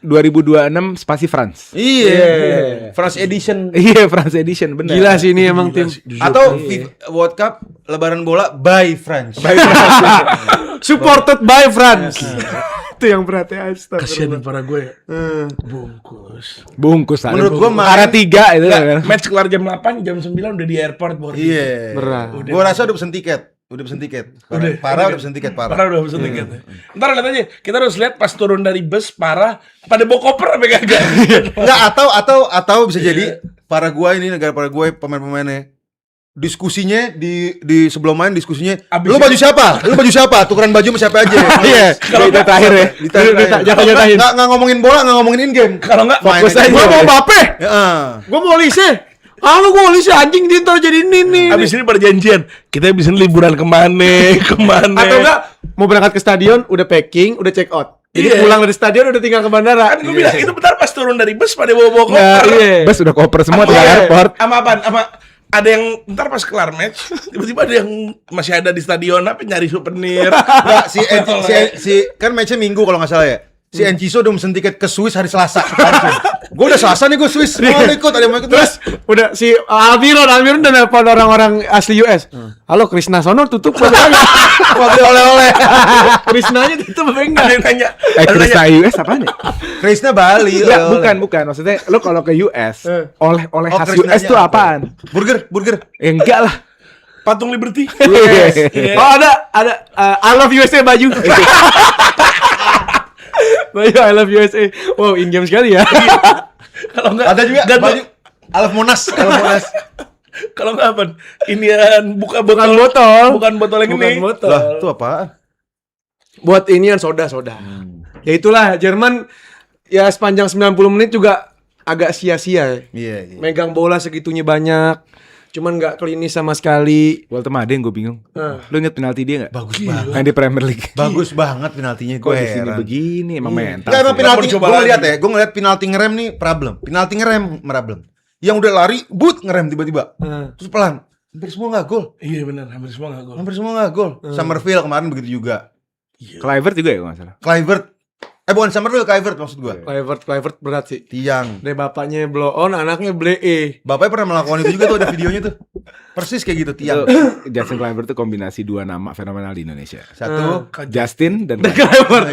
2026 spasi France. Iya. France Edition. Iya, France Edition, benar. Gila sih ini emang tim. Atau FIFA World Cup lebaran bola by France. Supported by France. Itu yang berat ya. Kasian Astagfirullah. para gue ya. Bungkus. Menurut gua ada 3 itu kan. Match kelar jam 8, jam 9 udah di airport boarding. Iya. Berat. Gua rasa udah pesen tiket. Udah pesen tiket. Parah udah pesen tiket parah. Parah udah pesen tiket. Ntar lihat aja, kita harus lihat pas turun dari bus Parah pada bawa koper apa kagak. Enggak atau bisa jadi Paraguay ini negara Paraguay pemain-pemainnya diskusinya di sebelum main diskusinya Abis lu baju siapa? Tukeran baju sama siapa aja. Iya. Kalau terakhir ya. Jatuh-jatuhin. Enggak ngomongin bola, enggak ngomongin in-game. Kalau enggak Fokus aja. Gua mau Mbappe. Heeh. Gua mau Olise. Gue mau Olise anjing dia ntar jadi ini. abis ini perjanjian, kita abis ini liburan kemana? Atau enggak mau berangkat ke stadion udah packing, udah check out. Jadi Iya. pulang dari stadion udah tinggal ke bandara. Kan gue bilang itu bentar pas turun dari bus pada bawa koper. Nah, iya. Bus udah koper semua di Iya. airport. Sama apaan? Sama ada yang ntar pas kelar match tiba-tiba ada yang masih ada di stadion apa nyari souvenir. Enggak, si kan matchnya Minggu kalau nggak salah ya. Si Enciso udah mesen tiket ke Swiss hari Selasa. Gue udah Selasa nih gue Swiss. Mau ikut, ada yang mau ikut. Terus udah si Almiron udah nelpon orang-orang asli US. Halo Krisna Sono tutup apa enggak? mau beli oleh-oleh. Krisnanya tutup apa Ada enggak? yang nanya. Krista US apaan ya? Krisna Bali. Enggak, oleh-oleh. bukan. Maksudnya lu kalau ke US, oleh Oh, khas Krisnanya US tuh apa? apaan? Burger. Ya enggak lah. Patung Liberty. Yes. Oh ada I love USA baju. Baju I love USA. Wow, in game sekali ya. Kalau enggak Ada juga dan baju Alf Monas. kalau enggak apa? Inian bukan botol. Bukan botol yang Bukan ini. botol. Lah, itu apaan? Buat inian soda. Ya itulah Jerman ya sepanjang 90 menit juga agak sia-sia ya. Iya. Megang bola segitunya banyak. Cuman nggak klinis sama sekali. Walter Made yang gue bingung. Lu inget penalti dia enggak? Bagus banget. Yang di Premier League. Bagus banget penaltinya Kok gue di sini heran. begini emang mental. Enggak, emang sih. penalti. Coba Gue lagi. ngeliat ya, gue ngeliat penalti ngerem nih problem. Yang udah lari, ngerem tiba-tiba. Terus pelan. Hampir semua nggak gol. Iya benar, hampir semua enggak gol. Summerfield kemarin begitu juga. Kluivert juga ya kalau nggak salah. Kluivert. Bukan Summerfield, Kluivert maksud gue. Kluivert berat sih. Tiang. Dari bapaknya blow on, anaknya blee. Bapaknya pernah melakukan itu juga tuh, ada videonya tuh. Persis kayak gitu, tiang. Justin Kluivert tuh kombinasi 2 nama fenomenal di Indonesia. Satu. Justin dan Kluivert.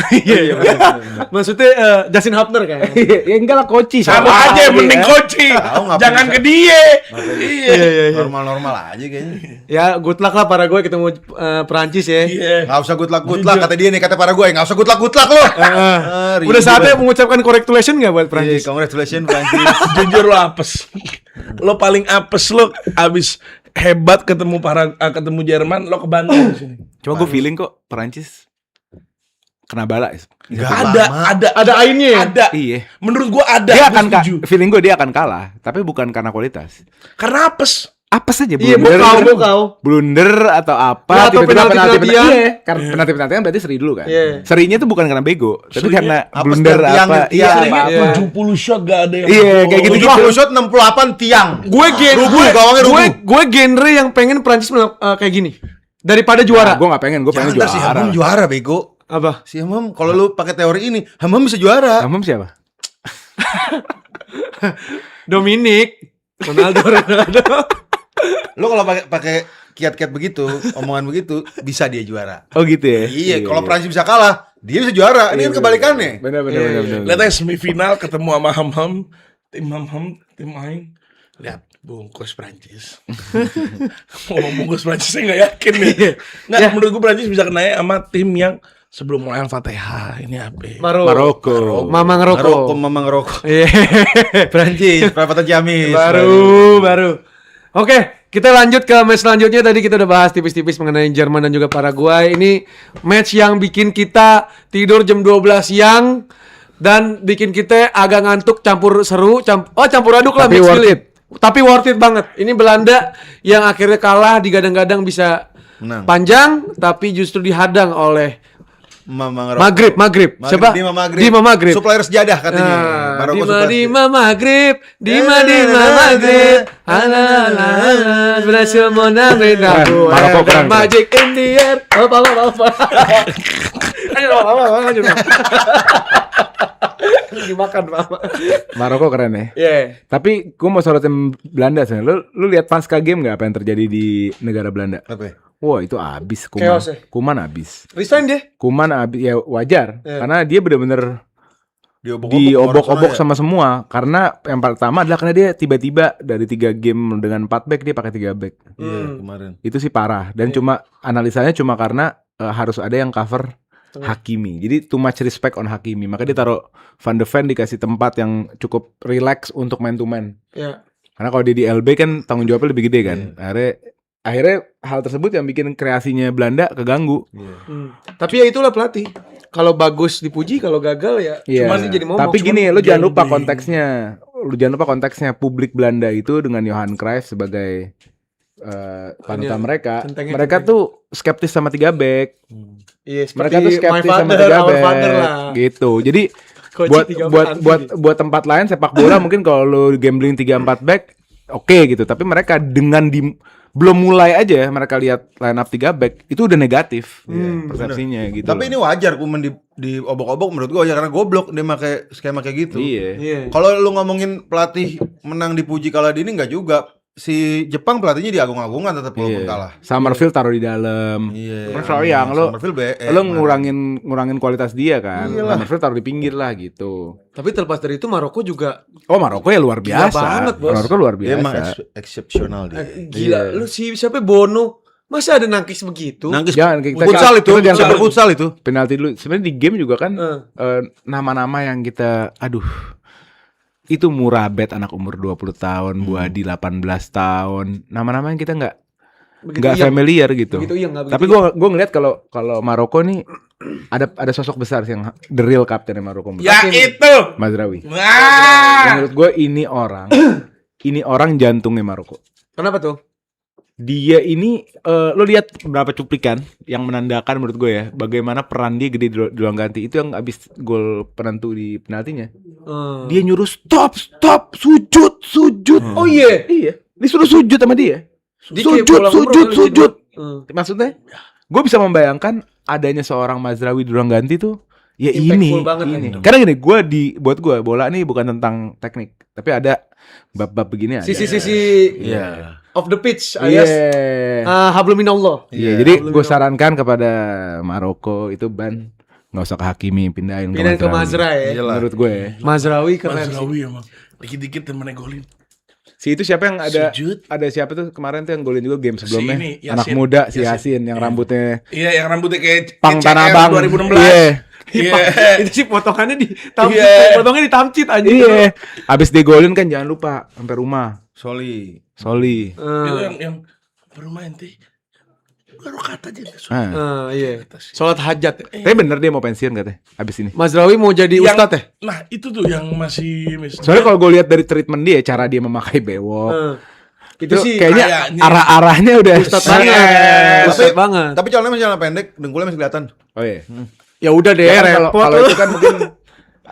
Iya. Maksudnya Justin Hubner kayaknya. ya enggak lah Koci. Sama aja mending Koci. Tahu, ngapain Jangan bisa. ke dia. Iya. Normal-normal aja kayaknya. Ya good luck lah para gue ketemu Perancis ya. Iya. Nggak usah good luck, kata dia nih, kata para gue. Nggak usah good luck lo. Udah saatnya mengucapkan congratulations nggak buat Perancis? Congratulations Prancis. Jujur lo apes. Lo paling apes lo abis hebat ketemu Jerman lo kebanggaan di sini. Cuma gue feeling kok Perancis kena bala. Ada ainnya ya? Ada. Iya. Menurut gua ada. Dia Gua akan setuju. feeling gue dia akan kalah, tapi bukan karena kualitas. Karena apes. Apa saja Iya, bokau. Blunder atau apa? Nah, atau tiba-tiba penalti. Iya, karena penalti kan berarti seri dulu kan. Iya. Serinya tuh bukan karena bego, tapi karena Apa, blunder tiang, apa? tiang, Iya, Seringnya apa-apa. 70 shot gak ada yang Iya, kayak gitu. 70 shot 68 tiang. Gue genre yang pengen Perancis kayak gini daripada juara. Gue nggak pengen, gue pengen Jangan si juara. Hamam juara bego. Apa? Si Hamam kalau lu pakai teori ini, Hamam bisa juara. Hamam siapa? Dominic, Ronaldo. Lu kalau pakai kiat-kiat begitu, omongan begitu, bisa dia juara. Oh gitu ya. Iya, kalau Prancis bisa kalah, dia bisa juara. Ini kan kebalikannya. Benar. Lihat aja semifinal ketemu sama Hamham, tim Aing. Lihat bungkus Prancis. Ngomong bungkus Prancis saya nggak yakin nih. Nggak, menurut gue Prancis bisa kena sama tim yang sebelum mulai Al-Fatihah. Ini apa? Maroko. Mama ngerokok. Mama ngerokok. Iya. Prancis, perapatan Ciamis. Baru. Oke, kita lanjut ke match selanjutnya. Tadi kita udah bahas tipis-tipis mengenai Jerman dan juga Paraguay. Ini match yang bikin kita tidur jam 12 siang dan bikin kita agak ngantuk, campur seru, campur aduk lah Tapi match worth ini. Tapi worth it banget. Ini Belanda yang akhirnya kalah, digadang-gadang bisa Menang. panjang, tapi justru dihadang oleh Maghrib. Siapa? Dima Maghrib. Supplier sejadah katanya. Maroko supplier Dima Maghrib. Dima Maghrib. Ala berhasil menang Maroko keren. Magic in the air. Apa. Ayo, lanjut. Dimakan, Pak. Maroko keren ya. Iya. Tapi gue mau sorotin Belanda sih. Lu lihat pasca game nggak apa yang terjadi di negara Belanda? Apa ya? Wah itu abis Chaos ya? Kuman abis. Resign dia. Kuman abis ya wajar Iya. karena dia bener-bener Diobok-obok diobok-obok orang sana sama semua. Karena yang pertama adalah karena dia tiba-tiba dari 3 game dengan 4 back dia pakai 3 back. ya? Iya, kemarin. Itu sih parah. Dan cuma analisanya cuma karena harus ada yang cover Hakimi. Jadi too much respect on Hakimi. Maka dia taruh Van de Ven dikasih tempat yang cukup relax untuk man to man. Iya. Karena kalau dia di LB kan tanggung jawabnya lebih gede kan. Akhirnya hal tersebut yang bikin kreasinya Belanda keganggu. Tapi ya itulah pelatih. Kalau bagus dipuji, kalau gagal ya Iya. cuma jadi momok. Tapi gini, lu jangan lupa branding. konteksnya. Lu jangan lupa konteksnya publik Belanda itu dengan Johan Cruyff sebagai panutan mereka. Centengnya, Mereka tuh skeptis sama 3 back. Iya, Mereka tuh skeptis sama 3 back. Gitu. Jadi buat tempat lain sepak bola mungkin kalau lu gambling 3-4 back oke gitu. Tapi mereka dengan belum mulai aja mereka lihat line up 3 back itu udah negatif persepsinya gitu. Tapi ini wajar Kuman di obok-obok menurut gua wajar karena goblok dia pakai skema kayak gitu. iya. Kalau lu ngomongin pelatih menang dipuji kalah dini enggak juga. Si Jepang pelatihnya diagung-agungan tetap walaupun kalah. Summerfield taruh di dalam. Iya. Kan selalu yang lo ngurangin kualitas dia kan. Summerfield taruh di pinggir lah gitu. Tapi terlepas dari itu Maroko juga Oh Maroko ya luar biasa. banget, Bos. Maroko luar Dia emang biasa. eksepsional dia. gila. Lu siapa Bono? Masa ada nangkis begitu? Nangkis Jangan kita futsal itu, kita jangan super sampai futsal itu. penalti dulu. Sebenarnya di game juga kan nama-nama yang kita itu murah bet anak umur 20 tahun, Buadi 18 tahun. Nama-nama yang kita nggak familiar gitu. Begitu iya, nggak Tapi gua ngeliat kalau Maroko nih ada sosok besar sih yang the real captain Maroko. Ya itu. Mazraoui. Wah. Menurut gue ini orang jantungnya Maroko. Kenapa tuh? Dia ini lo lihat beberapa cuplikan yang menandakan menurut gue ya bagaimana peran dia gede di ruang ganti. Itu yang abis gol penentu di penaltinya. Dia nyuruh stop, sujud. Oh iya. Disuruh sujud sama dia. Dia kayak bola ngobrol Sujud. gitu. Maksudnya gue bisa membayangkan adanya seorang Mazraoui di ruang ganti tuh ya Impactful banget ini. kan. Karena gini, buat gue bola nih bukan tentang teknik, tapi ada bab-bab begini aja. Sisi Iya. of the pitch Iya. alias hablum minallah. Iya, jadi gue sarankan kepada Maroko itu nggak usah ke Hakimi, pindahin ke Mazraoui ya. Menurut gue. Mazraoui keren sih. Mazraoui emang. Dikit-dikit temennya golin. Si itu siapa yang Sujud. ada siapa tuh kemarin tuh yang golin juga game sebelumnya? ini, Yasin. Anak muda si Yasin yang rambutnya Iya, yang rambutnya kayak pang CR Tanah Abang 2016. Iya. Iya. Itu sih potongannya ditamcit. Iya. Potongnya ditamcit aja. Iya. Abis dia golin kan jangan lupa sampai rumah. Soli. Itu yang bermain teh. Baru kata aja. Iya. Sholat hajat. Tapi bener dia mau pensiun katanya abis ini. Mazraoui mau jadi ustadz ya? Nah, itu tuh yang masih Soalnya kalau gue lihat dari treatment dia, cara dia memakai bewok, Itu sih kayaknya kayaknya arah-arahnya udah ustadz banget. Ustadz banget. Tapi celananya masih celana pendek, dengkulnya masih kelihatan. Oh iya. Ya udah deh, Ya kan repot kalau lu. itu kan mungkin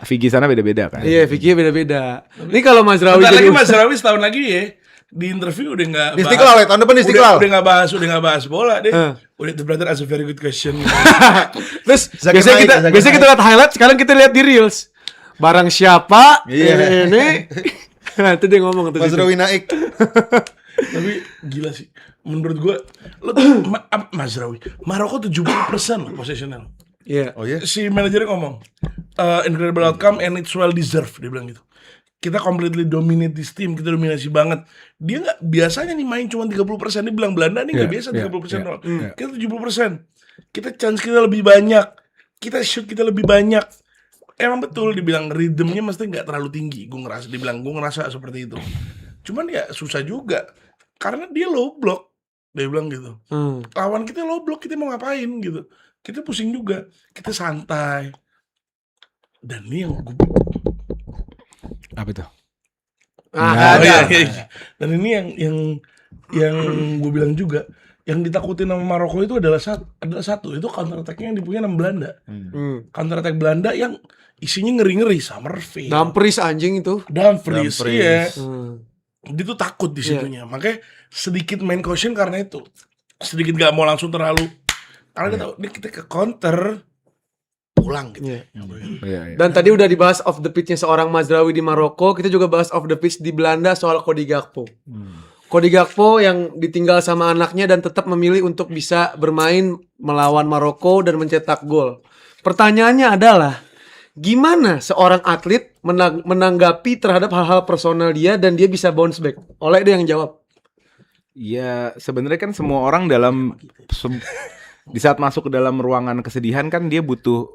Vigi sana beda-beda kan. Iya, Vicky beda-beda. Ini kalau Mazraoui Bentar jadi lagi Mazraoui setahun lagi ya di interview udah nggak Di Istiqlal ya, tahun depan di Istiqlal. udah nggak bahas bola deh. Udah itu brother, as a very good question. Terus Zakir biasanya Naik. kita lihat highlight, sekarang kita lihat di reels. Barang siapa Iya. ini? Nah, itu dia ngomong tuh. Mazraoui naik. Tapi gila sih. Menurut gua lo tuh Mazraoui Maroko 70% loh possessional. Iya. Oh iya. Si manajernya ngomong incredible outcome and it's well deserved, dia bilang gitu. Kita completely dominate this team, kita dominasi banget. Dia nggak biasanya nih main cuma 30%. Dia bilang Belanda nih nggak biasa 30% doang. Kita 70%. Kita chance kita lebih banyak. Kita shoot kita lebih banyak. Emang betul dibilang rhythmnya mesti nggak terlalu tinggi. Gue ngerasa seperti itu. Cuman ya susah juga karena dia low block. Dia bilang gitu. Lawan kita low block, kita mau ngapain gitu. Kita pusing juga. Kita santai. Dan ini yang gue Apa itu? iya. Dan ini yang gue bilang juga, yang ditakutin sama Maroko itu adalah satu itu counter attack-nya yang dipunya sama Belanda. Counter attack Belanda yang isinya ngeri-ngeri, Summerville, Dumfries anjing itu. Dumfries, iya. Hmm. Dia tuh takut di situnya. Makanya sedikit main caution karena itu. Sedikit gak mau langsung terlalu, karena dia tahu ini kita ke counter pulang gitu. Iya. Iya. Dan tadi udah dibahas off the pitch-nya seorang Mazraoui di Maroko, kita juga bahas off the pitch di Belanda soal Cody Gakpo. Cody Gakpo yang ditinggal sama anaknya dan tetap memilih untuk bisa bermain melawan Maroko dan mencetak gol. Pertanyaannya adalah, gimana seorang atlet menanggapi terhadap hal-hal personal dia dan dia bisa bounce back? Oleh dia yang jawab. Ya sebenarnya kan semua orang di saat masuk ke dalam ruangan kesedihan kan dia butuh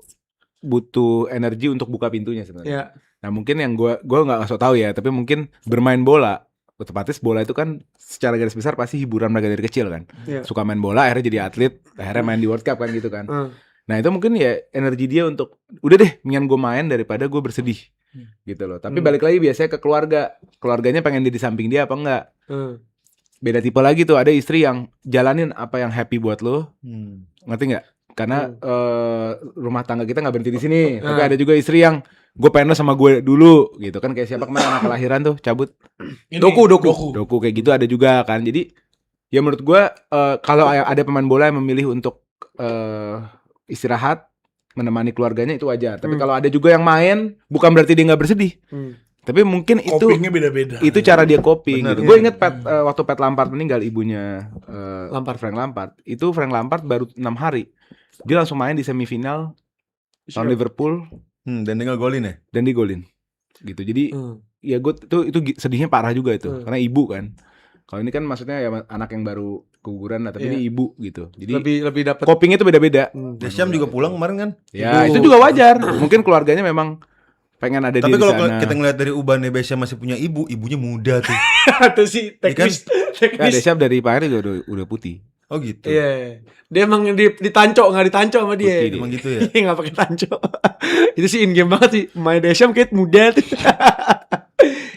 energi untuk buka pintunya sebenarnya. Ya. Nah mungkin yang gue nggak so tahu ya, tapi mungkin bermain bola, otomatis bola itu kan secara garis besar pasti hiburan mereka dari kecil kan. Iya. Suka main bola, akhirnya jadi atlet, akhirnya main di World Cup kan gitu kan. Nah itu mungkin ya energi dia untuk udah deh, mendingan gue main daripada gue bersedih gitu loh. Tapi balik lagi biasanya ke keluarganya pengen dia di samping dia apa enggak. Beda tipe lagi tuh, ada istri yang jalanin apa yang happy buat lo, ngerti nggak? Karena rumah tangga kita nggak berhenti di sini. Tapi ada juga istri yang gue pengen lo sama gue dulu gitu kan, kayak siapa kemarin anak kelahiran tuh cabut. Ini, Doku kayak gitu ada juga kan. Jadi ya menurut gue kalau ada pemain bola yang memilih untuk istirahat menemani keluarganya itu wajar. Tapi kalau ada juga yang main bukan berarti dia nggak bersedih. Tapi mungkin Copingnya beda-beda. itu cara dia coping Bener, gitu. iya. Gue inget waktu Pat Lampard meninggal, ibunya Frank Lampard. Itu Frank Lampard baru 6 hari dia langsung main di semifinal lawan Liverpool Dan tinggal golin ya. dan digolin gitu. Jadi ya gue itu sedihnya parah juga itu karena ibu kan. Kalau ini kan maksudnya ya anak yang baru keguguran lah, tapi ini ibu gitu. Jadi lebih dapat. copingnya itu beda-beda. Deschamps juga pulang kemarin kan. Ya itu juga wajar. Mungkin keluarganya memang pengen ada Tapi dia di kalau sana. kita ngeliat dari Ubannya Deschamps masih punya ibunya muda tuh. Itu sih teknis. Ya Deschamps dari Pak Eri juga udah putih. Oh gitu. Iya. Dia emang ditanco, nggak ditanco sama dia. Putih dia. Emang gitu ya. Iya, nggak pakai tanco. Itu sih in game banget sih. Main Deschamps kayak muda tuh.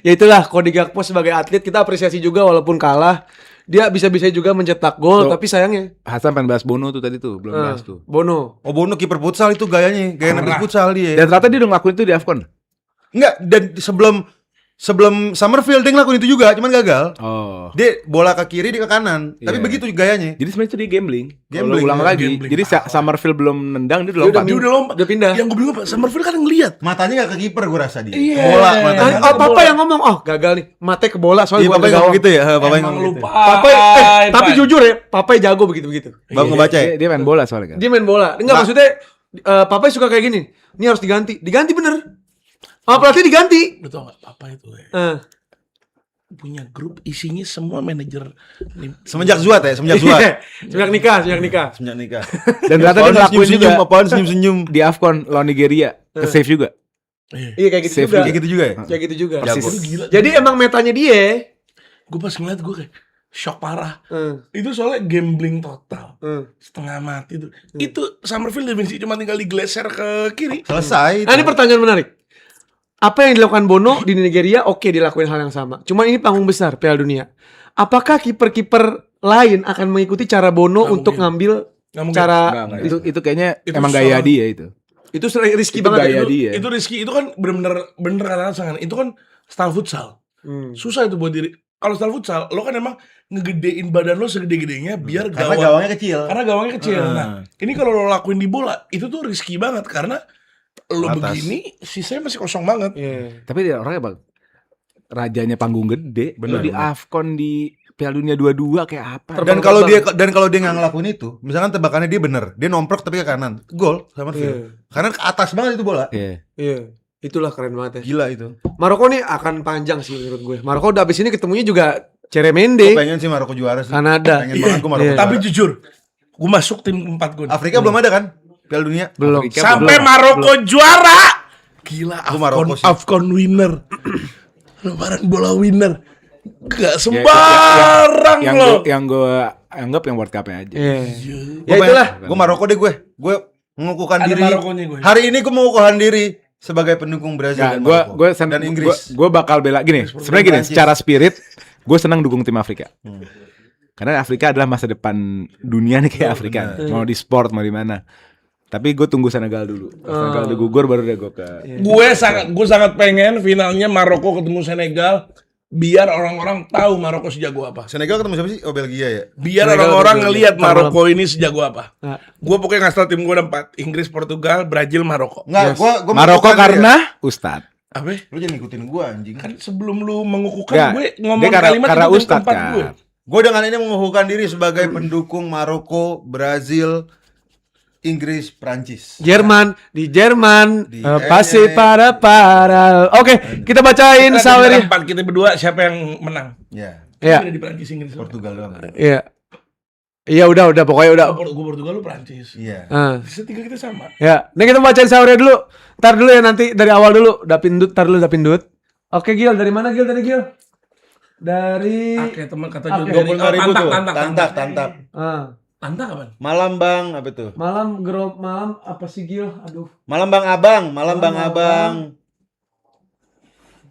Ya itulah Cody Gakpo sebagai atlet, kita apresiasi juga walaupun kalah. Dia bisa-bisa juga mencetak gol, Loh. tapi sayangnya Hasan pengen bahas Bono tuh tadi tuh, belum bahas tuh. Bono. Oh Bono kiper futsal itu gaya nabi futsal dia. Dan ternyata dia udah ngelakuin itu di AFCON. Enggak, dan sebelum Summerfield dia ngelakuin itu juga, cuman gagal. Oh. Dia bola ke kiri, dia ke kanan. Tapi Iya. begitu gayanya. Jadi sebenarnya itu dia gambling. Kalau Gambling, ulang ya. lagi. Gambling. Jadi Summerfield belum nendang dia udah Dia lompat. Dia udah lompat. Udah pindah. Yang gue bingung apa? Summerfield kan ngeliat. Matanya gak ke kiper gue rasa dia. Iya. Bola matanya. Oh, papa yang ngomong, oh gagal nih, mate ke bola soalnya Iya, bukan papa ke yang ngomong gawang. gitu ya. Papa yang Emang ngomong gitu. lupa. Papa, tapi jujur ya, papa jago begitu-begitu. Bang ngebaca ya? Dia main bola soalnya kan. Dia main bola. Enggak, maksudnya papa suka kayak gini. Ini harus diganti. Diganti bener. Pelatih diganti. Lu tau gak papa itu ya? Punya grup isinya semua manajer. Semenjak Zuat ya, semenjak Zuat. Sejak nikah. Semenjak nikah. Dan ternyata dia ngelakuin juga apaan senyum-senyum. di AFCON lawan Nigeria. Ke save juga. Iya kayak gitu Save juga. Kayak gitu juga ya? Kayak gitu juga. Persis. Itu gila. Jadi emang metanya dia. Gue pas ngeliat gue kayak shock parah. Itu soalnya gambling total. Setengah mati tuh. Itu Summerfield dimensi cuma tinggal digeser ke kiri. Selesai. Nah, ini pertanyaan menarik. Apa yang dilakukan Bono di Nigeria, oke dilakuin hal yang sama. Cuma ini panggung besar Piala Dunia. Apakah kiper-kiper lain akan mengikuti cara Bono Nggak untuk mungkin. ngambil Nggak mungkin. cara Enggak. Itu kayaknya Itu emang gaya salah. dia itu. itu risky Itu banget gaya ya. dia. Itu Rizky, itu kan bener kata Sangan. Itu kan style futsal. Susah itu buat diri. Kalau style futsal, lo kan emang ngegedein badan lo segede-gedenya biar Karena gawang. gawangnya kecil. Karena gawangnya kecil. Nah, ini kalau lo lakuin di bola, itu tuh risky banget karena lo Atas. begini, sisanya masih kosong banget. Iya. Tapi dia orangnya bang, rajanya panggung gede. Bener, Lo di bener. AFCON di Piala Dunia 22 kayak apa? Dan kalau dia nggak ngelakuin itu, misalkan tebakannya dia bener, dia nomprok tapi ke kanan, gol sama Phil. Karena ke atas banget itu bola. Iya. Iya. Itulah keren banget ya. Gila itu. Maroko nih akan panjang sih menurut gue. Maroko udah abis ini ketemunya juga Gue Ceremende, pengen sih Maroko juara sih. Kanada. Pengen banget gue Maroko Iya. juara. Tapi jujur, gue masuk tim 4 gue. Afrika belum ada kan? Piala Dunia. Belum. Afrika Sampai belum. Maroko juara. Gila, Aku Maroko sih. Afcon winner. Lebaran bola winner. Gak Ya, sembarang lo. yang gue anggap yang World Cup-nya aja. Iya. Gua Ya itulah. Gue Maroko deh gue. Gue mengukuhkan Ada diri. Marokonya gue. Hari ini gue mengukuhkan diri sebagai pendukung Brazil Nggak, dan gue Maroko. Dan Inggris. gue bakal bela gini. Sebenarnya gini, Prancis. secara spirit gue senang dukung tim Afrika. Karena Afrika adalah masa depan dunia nih kayak Afrika. Mau di sport mau di mana. Tapi gue tunggu Senegal dulu. Pas Senegal udah gugur baru deh gue ke. Gue sangat pengen finalnya Maroko ketemu Senegal biar orang-orang tahu Maroko sejago apa. Senegal ketemu siapa sih? Oh, Belgia ya. Biar Senegal orang-orang ketemu ngelihat Belgia. Maroko ini sejago apa. Nah. Gue pokoknya ngasih tau tim gue ada 4. Inggris, Portugal, Brazil, Maroko. Enggak, gua Maroko mengukuhkan karena Ustad. Apa? dia. Lu jangan ngikutin gua anjing. Kan sebelum lu mengukuhkan Enggak, gue dia ngomong karena- kalimat karena itu tim Ustadz keempat kan. gue. Gue dengan ini mengukuhkan diri sebagai pendukung Maroko, Brazil, Inggris, Prancis. Jerman di Jerman Di- pasti para. Oke, kita bacain Kita Sawery. ada 4 kita berdua siapa yang menang? Ya, Ya, Ada di Prancis, Inggris. Portugal doang. iya. Iya udah pokoknya udah. Gue Portugal, lu Prancis. Iya. Setiga kita sama. Ya, ini kita bacain Sawery dulu. Ntar dulu ya nanti dari awal dulu. Dapindut, tar dulu Dapindut. Oke Gil, dari mana Gil tadi Gil? Dari Oke, teman kata Oke. Jody. 25.000 tuh. Tantak. Tantak. Tantak kapan? Malam Bang, apa tuh? malam apa sih Gil? Aduh. Malam Bang Abang, Malam Bang Malam Abang.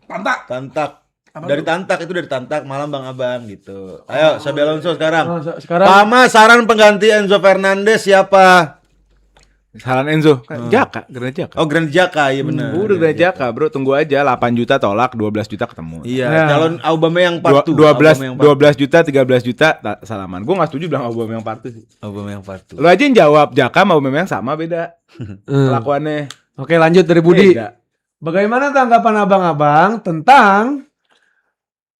Tantak. Tantak. Apa Dari Tantak itu dari Tantak, Malam Bang Abang gitu. Ayo, Xabi Alonso sekarang. Sekarang Pama saran pengganti Enzo Fernandez siapa? Saran Enzo. Jaka, Granit Jaka. Oh, Granit Xhaka, iya benar. Udah Granit Jaka, bro. Tunggu aja 8 juta tolak, 12 juta ketemu. Iya, Ya. calon Aubameyang part 2. 12 juta, 13 juta salaman. Gue gak setuju bilang Aubameyang part 2 sih. Aubameyang part 2. Lu aja yang jawab Jaka sama Aubameyang sama beda kelakuannya. Oke, lanjut dari Budi. Beda. Bagaimana tanggapan abang-abang tentang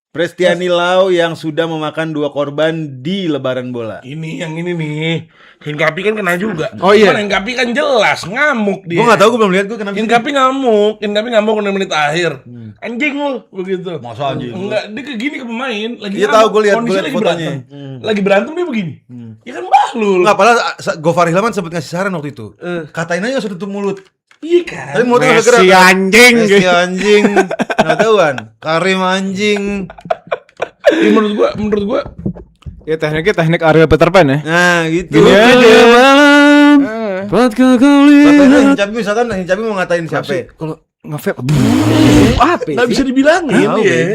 Prestiani Lau yang sudah memakan 2 korban di lebaran bola. Ini yang ini nih. Hinkapi kan kena juga. Oh, iya. Cuman Hinkapi kan jelas ngamuk dia. Gue gak tahu, gue belum lihat, gue kenapa sih? Hinkapi ngamuk 6 menit akhir. Anjing lu begitu. Masa anjing? Enggak, dia kayak gini ke pemain lagi. Iya, ngamuk. tahu, gue lihat Kondisinya lagi fotonya. berantem. Lagi berantem dia begini. Ya kan bahlul. Enggak, padahal Gofar Hilman sempat ngasih saran waktu itu. Katain aja sudah tutup mulut. Iya kan. Tapi mulutnya nggak gerak. Messi anjing. Messi anjing. Nggak tahuan. Karim anjing. Ya, menurut gua Ya teknik Ariel Peter Pan ya. Nah, gitu. Gini aja malam. Pada kali. Katanya Hincapi misalkan Hincapi mau ngatain siapa? Kalau nge-vape apa nggak bisa dibilangin Tahu, dia.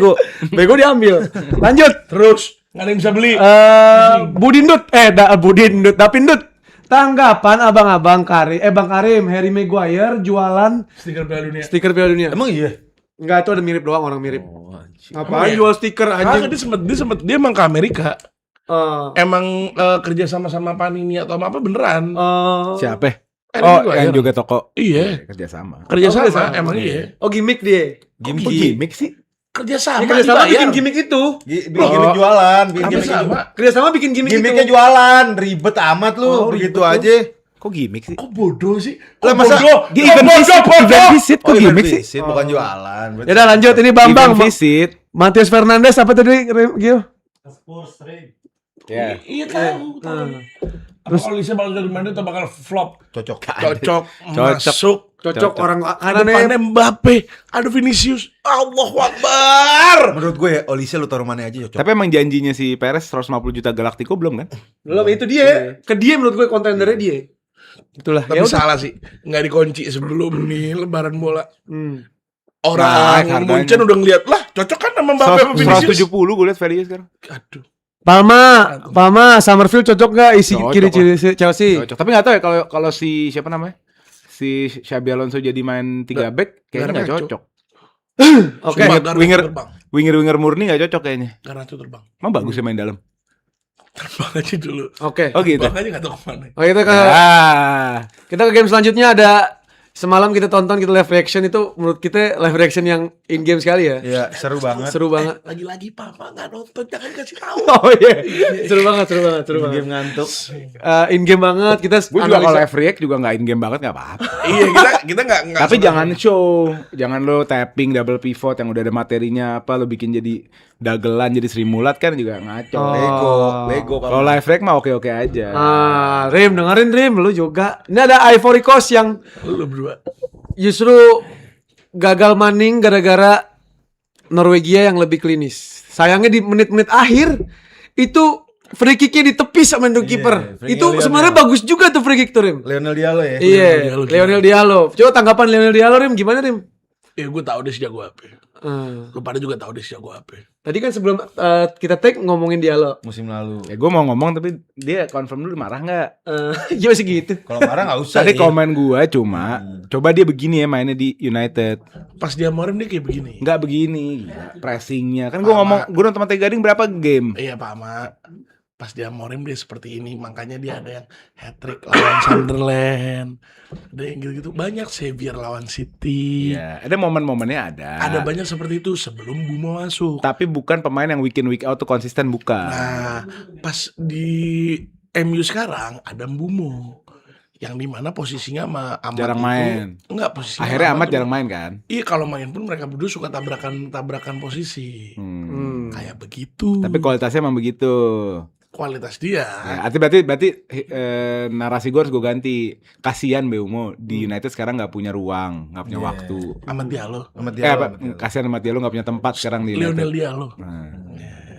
Bego diambil. Lanjut. Terus nggak ada yang bisa beli. Budindut, Budindut, Dapindut. Tanggapan abang-abang Bang Karim, Harry Maguire jualan Stiker Piala Dunia. stiker Piala Dunia. Emang iya? Enggak, itu ada mirip doang, orang mirip. Ngapain Emang iya? jual stiker Kagak, anjing? dia emang ke Amerika. Eh, Emang kerja sama Panini atau apa beneran? Siapa? Harry Oh, Maguire. yang juga toko. Iya. Kerja sama. Kerja Oh, kerja sama, sama. emang iya. oh gimmick dia. Gimmick sih. Kerja Ini sama. kerja sama dibayar. bikin gimmick itu. Bikin gimmick jualan, bikin Apa gimmick sama? Kerja sama bikin gimmick Gimmicknya itu. jualan, ribet amat lu, Oh, begitu ribet aja. Kok gimmick sih? Kok bodoh sih? Lah, Kok masa bodoh? Dia Kok event bodoh, visit, bodoh? event visit kok Oh, gimmick event sih? visit, bukan jualan. Ya udah lanjut ini Bambang. Event visit. Matius Fernandes apa tadi Gil? Ya. Iya tahu. Terus kalau Lisa bakal jadi Madrid atau bakal flop? Cocok. Cocok, masuk. Cocok orang Depannya kanannya. Mbappe, ada Vinicius. Allahu Akbar. Menurut gue ya, Olise lu taruh mana aja cocok. Tapi emang janjinya si Perez 150 juta Galactico belum kan? Belum itu dia. Ke dia menurut gue kontendernya dia. Itulah. Tapi salah sih, nggak dikunci sebelum nih lebaran bola. Hmm. Orang harganya. Munchen udah ngeliat lah, cocok kan sama Mbappe sama Vinicius. 170 gue liat value sekarang. Aduh. Palma, Summerfield cocok gak isi Cocok kiri lah. Chelsea? Cocok. Tapi nggak tahu ya kalau si siapa namanya? Si Xabi Alonso jadi main 3 back kayaknya nggak Garnacho. cocok. Oke. Sumpah, Garnacho winger- terbang. Winger murni nggak cocok kayaknya. Garnacho terbang. Emang bagus ya main dalam. Terbang aja dulu. Oke. Oh gitu. Terbang aja nggak tahu kemana. Oh, kita ke game selanjutnya ada semalam kita tonton kita live reaction itu menurut kita live reaction yang in game sekali ya. Iya, seru banget. Seru banget. Lagi-lagi papa nggak nonton, jangan kasih tahu. Oh iya. Seru banget. Game ngantuk. In game banget kita Gue juga kalau analisa. live react juga nggak in game banget nggak apa-apa. Iya, kita nggak. Tapi jangan show, jangan lo tapping double pivot yang udah ada materinya apa lo bikin jadi dagelan jadi Sri Mulat kan juga ngaco. Lego. Kalau live react mah oke-oke aja. Rim dengerin Rim lu juga. Ini ada Ivory Coast yang Lu berdua. justru gagal maning gara-gara Norwegia yang lebih klinis. Sayangnya di menit-menit akhir itu free kicknya ditepis sama kiper. free Itu kick sebenarnya bagus juga tuh free kick tuh Rim. Lionel Diallo ya. Iya, Lionel Diallo. Coba tanggapan Lionel Diallo Rim gimana Rim? gue tahu dia sejago apa. Eh, Lu pada juga tahu dia sejago apa. Tadi kan sebelum kita take ngomongin Diallo. Musim lalu. Ya gue mau ngomong tapi dia confirm dulu marah nggak? Iya masih gitu. Kalau marah nggak usah. Tadi sih. komen gue cuma coba dia begini ya mainnya di United. Pas dia Amorim dia kayak begini. Nggak begini, gila. Pressingnya kan gue ngomong gue nonton Mata Gading berapa game? Iya Pak Ahmad. Pas dia Amorim dia seperti ini, makanya dia ada yang hat-trick lawan Sunderland. Ada yang gitu-gitu, banyak Xavier lawan City. Iya, ada momen-momennya ada. Ada banyak seperti itu sebelum Bumo masuk. Tapi bukan pemain yang week in week out tuh konsisten bukan. Nah, pas di MU sekarang ada Bumo. Yang dimana posisinya sama Ahmad Jarang itu- main. Enggak, posisinya Akhirnya Ahmad Ahmad tuh- jarang main kan? Iya, kalau main pun mereka berdua suka tabrakan posisi. Kayak begitu. Tapi kualitasnya emang begitu. Kualitas dia. Ya, berarti narasi gue harus gue ganti. Kasian Beumo di United sekarang nggak punya ruang, nggak punya waktu. Ahmad Diallo. Sama Kasian sama dia lo nggak punya tempat sekarang di Lionel United. Diallo. Nah,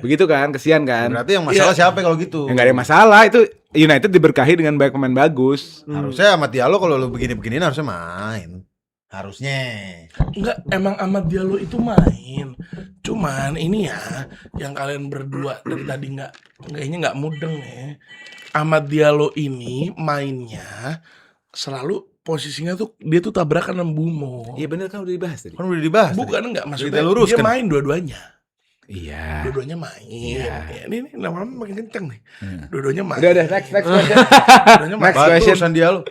begitu kan, kasian kan? Berarti yang masalah siapa kalau gitu? Ya, nggak ada masalah itu United diberkahi dengan banyak pemain bagus. Harusnya sama Diallo kalau lu begini-begini harusnya main. Harusnya. Enggak, emang Ahmad Diallo itu main. Cuman ini ya, yang kalian berdua dari tadi kayaknya nggak mudeng ya. Ahmad Diallo ini mainnya selalu posisinya tuh dia tuh tabrakan sama Bumo. Iya bener kan udah dibahas tadi. Kan udah dibahas. Bukan enggak maksudnya Kita luruskan. dia main dua-duanya. Iya. Dua-duanya main. Iya. Ya, ini lama-lama makin kenceng nih. Dua-duanya main. Udah next question. Dua-duanya main. Next Batu question. urusan Diallo.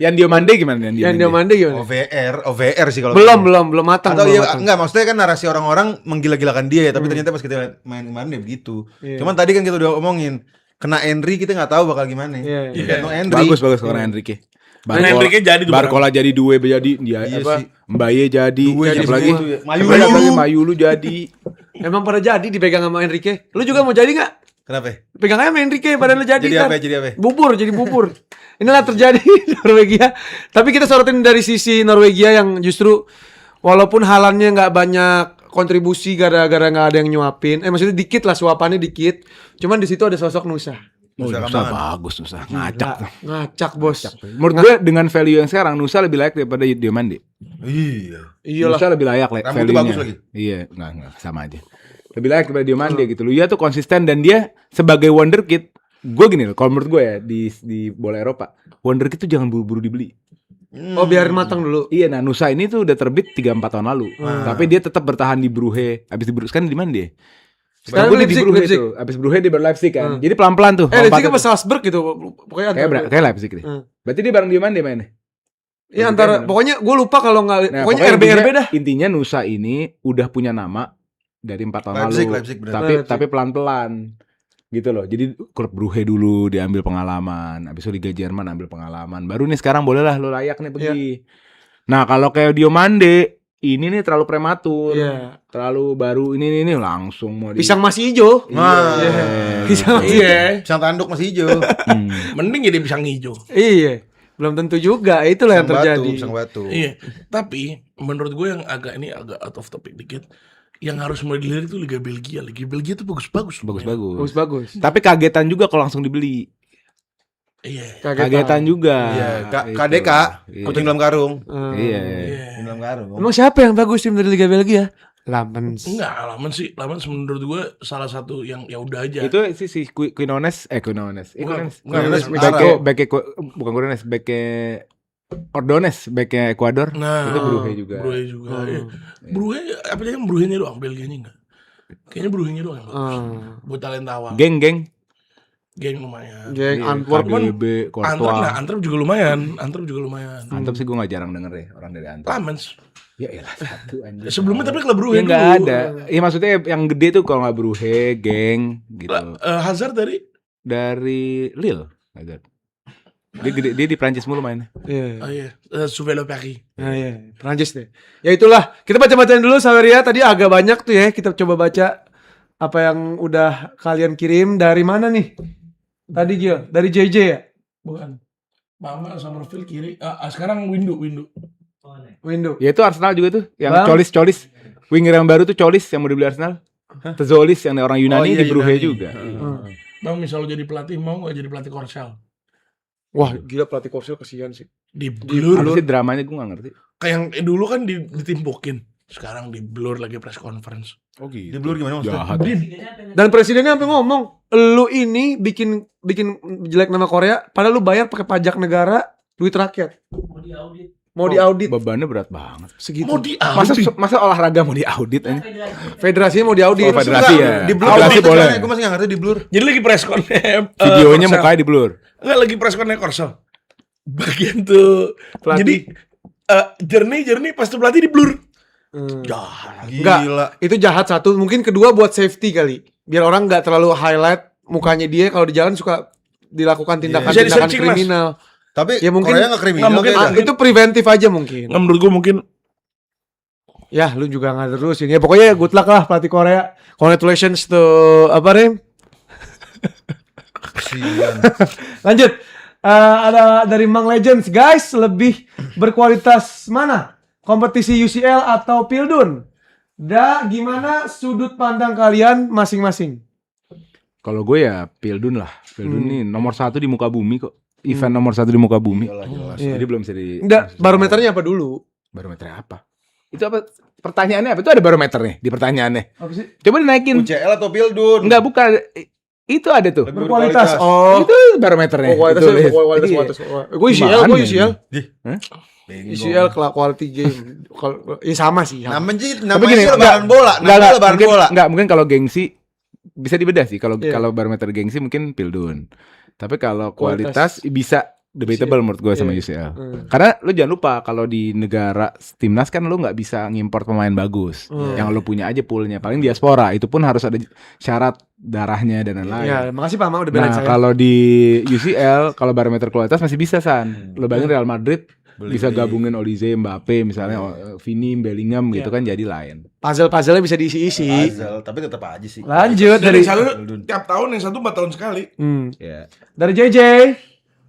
Yang Diomande gimana? Yang Diomande gimana? OVR sih kalau. Belum matang. Atau belum iya matang. enggak maksudnya kan narasi orang-orang menggila-gilakan dia ya, tapi ternyata pas kita lihat main kemarin dia begitu. Iya. Cuman tadi kan kita udah omongin kena Henry kita nggak tahu bakal gimana. Iya, iya. No Henry. Bagus karena Enrique. Dan Enrique jadi tuh Barcola jadi dua jadi dia Iya apa? sih. Mbaye jadi. Dua jadi Siapa lagi? begitu ya. Siapa lagi? Mayulu jadi. Emang pada jadi dipegang sama Enrique. Lu juga mau jadi nggak? Kenapa? Pegang aja sama Enrique, badan lu jadi Jadi kan. apa? Jadi apa? Jadi bubur. Inilah terjadi di Norwegia. Tapi kita sorotin dari sisi Norwegia yang justru walaupun Haalandnya nggak banyak kontribusi gara-gara nggak ada yang nyuapin. Maksudnya dikit lah suapannya dikit. Cuman di situ ada sosok Nusa. Nusa Kambangan. bagus Nusa. Ngacak. Ngacak bos. Menurut gue dengan value yang sekarang Nusa lebih layak daripada Diomande. Iya. Iyalah. Nusa lebih layak Rambutnya value-nya. bagus lagi. Iya, enggak sama aja. Lebih layak daripada Diomande gitu loh. Dia tuh konsisten dan dia sebagai wonderkid. Gue gini loh, kalau menurut gue ya di bola Eropa, wonderkid tuh jangan buru-buru dibeli. Oh biarin matang dulu. Iya, nah Nusa ini tuh udah terbit 3-4 tahun lalu. Tapi dia tetap bertahan di Brugge. Abis di Brugge sekarang di mana dia? Sekarang Dia di Leipzig, Brugge Leipzig. tuh. Abis Brugge dia baru Leipzig kan. Jadi pelan-pelan tuh. Leipzig lompatnya apa tuh. Salzburg gitu. Pokoknya antara. Kayak Leipzig deh. Berarti dia bareng Diomande mainnya. Iya antara. Pokoknya gue lupa kalau nggak. Nah, pokoknya RB dah. Intinya Nusa ini udah punya nama dari 4 tahun Leipzig, lalu. Leipzig, bener. tapi Leipzig. tapi pelan-pelan. Gitu loh. Jadi klub Brugge dulu diambil pengalaman, habis itu Liga Jerman ambil pengalaman. Baru nih sekarang bolehlah lo layak nih pergi. Nah, kalau kayak Diomande ini nih terlalu prematur. Iya. Terlalu baru ini langsung mau Pisang masih hijau. Nah, Pisang masih hijau. Iya. pisang tanduk masih hijau. Mending jadi pisang hijau. Iya. Belum tentu juga. Itulah yang Pisang batu, terjadi. pisang batu. Iya. Tapi menurut gue yang agak out of topic dikit. Yang harus mulai dilihat itu Liga Belgia. Liga Belgia tuh bagus-bagus. bagus-bagus. Bagus. Tapi kagetan juga kalau langsung dibeli. Iya. Kagetan juga. Iya, Itu. KDK, Iya. kucing dalam karung. Iya. Kucing dalam karung. Emang siapa yang bagus tim dari Liga Belgia? Lampens. Enggak, Laman menurut gue salah satu yang ya udah aja. Itu si Quinones. Bukan Quinones Bukan Quinones, beke Ordones, beke Ekuador. Nah, itu Brugge juga. Brugge juga. Iya. Brugge apa aja yang Brugge-nya doang, Belgianya enggak. Kayaknya Brugge-nya doang yang bagus. Buat talenta awal. Geng. Geng lumayan. Geng Antwerp. KBB, Antwerp, Courtois. Antwerp juga lumayan. Antep sih gue gak jarang denger ya orang dari Antep. Lamens. Ya elah satu anjir. Sebelumnya tapi klub Brugge Ya dulu. gak ada. Ya maksudnya yang gede tuh kalau gak Brugge, geng gitu. Hazard Dari Lille. Hazard. Dia di Prancis mulu mainnya. Iya. Souvelo Paris. Nah, iya, Prancis deh. Ya itulah, kita baca-bacain dulu Saweria. Tadi agak banyak tuh ya, kita coba baca apa yang udah kalian kirim. Dari mana nih? Tadi Gil, dari JJ ya? Bukan. Bangga Summerfield kiri. Sekarang Windu. Window. Ya itu Arsenal juga tuh, yang Bang. Colis. Winger yang baru tuh Colis yang mau dibeli Arsenal. Tezolis yang orang Yunani Oh, iya, di Brugge Yunani. juga. Bang misal lo jadi pelatih mau gak jadi pelatih Korsel? Wah, gila pelatih Korsel kasihan sih. Di blur. Apa sih dramanya gue gak ngerti. Kayak yang dulu kan ditimpukin. Sekarang di blur lagi press conference. Oh gitu. Di blur gimana maksudnya? Jahat. Dan presidennya sampai ngomong, lu ini bikin jelek nama Korea, padahal lu bayar pakai pajak negara, duit rakyat. Mau diaudit Bebannya berat banget. segitu. Mau diaudit. Masa olahraga mau diaudit aja? Federasinya mau diaudit. Oh, federasi ya. Di blur Audit boleh. Gue masih gak ngerti di blur. Jadi lagi press con Videonya Korsel. mukanya di blur. Enggak, lagi press con Korsel. Bagian tuh Pelatih. jadi jernih pas tuh pelatih di blur. Jahat. Enggak, Gila. itu jahat satu. Mungkin kedua buat safety kali. Biar orang nggak terlalu highlight mukanya dia kalau di jalan suka dilakukan Bisa tindakan-tindakan di-searching, Mas. kriminal. Tapi Ya, mungkin- Korea gak kriminal Nggak, mungkin- kayaknya. Itu preventif aja mungkin. Nggak, menurut gue mungkin Ya, lu juga nggak terusin. Ya pokoknya good luck lah pelatih Korea. Congratulations to apa Rem? Kasihan. Lanjut. Ada dari Mang Legends, guys, lebih berkualitas mana? Kompetisi UCL atau Pildun? Gimana sudut pandang kalian masing-masing? Kalau gue ya Pildun lah. Pildun nih nomor 1 di muka bumi kok. Event nomor 1 di muka bumi. Jelas. Iya. Jadi belum bisa di. Enggak, barometernya apa dulu? Barometernya apa? Itu apa? Pertanyaannya apa? Itu ada barometer nih di pertanyaannya. Apa sih? Coba dinaikin. UCL atau Pildun? Enggak, bukan. Itu ada tuh. Berkualitas. Oh. Itu barometernya. Kualitas, Ditulis. kualitas. Iya. Gue UCL, Gimana gue ini? UCL. Hah? UCL quality game. Kalau ya sama sih. sama. Namanya gini, sih lebaran bola. Namanya lebaran mungkin, bola. mungkin kalau gengsi bisa dibedah sih. Kalau Iya. kalau barometer gengsi mungkin Pildun. Tapi kalau Kualitas. kualitas bisa debatable menurut gue sama Iya. UCL. Hmm. Karena lu jangan lupa kalau di negara timnas kan lu nggak bisa ngimport pemain bagus. Yang lu punya aja poolnya. Paling diaspora itu pun harus ada syarat darahnya dan lain-lain. Ya, makasih Pak Ma udah belain Nah saya. kalau di UCL kalau barometer kualitas masih bisa San. Lu bayangin Real Madrid bisa gabungin Olise, Mbappe misalnya, Vini, Bellingham gitu kan jadi lain. Puzzle-puzzle-nya bisa diisi-isi. Puzzle, tapi tetap aja sih. Lanjut dari dari satu tiap tahun, yang satu 4 tahun sekali. Ya. dari JJ.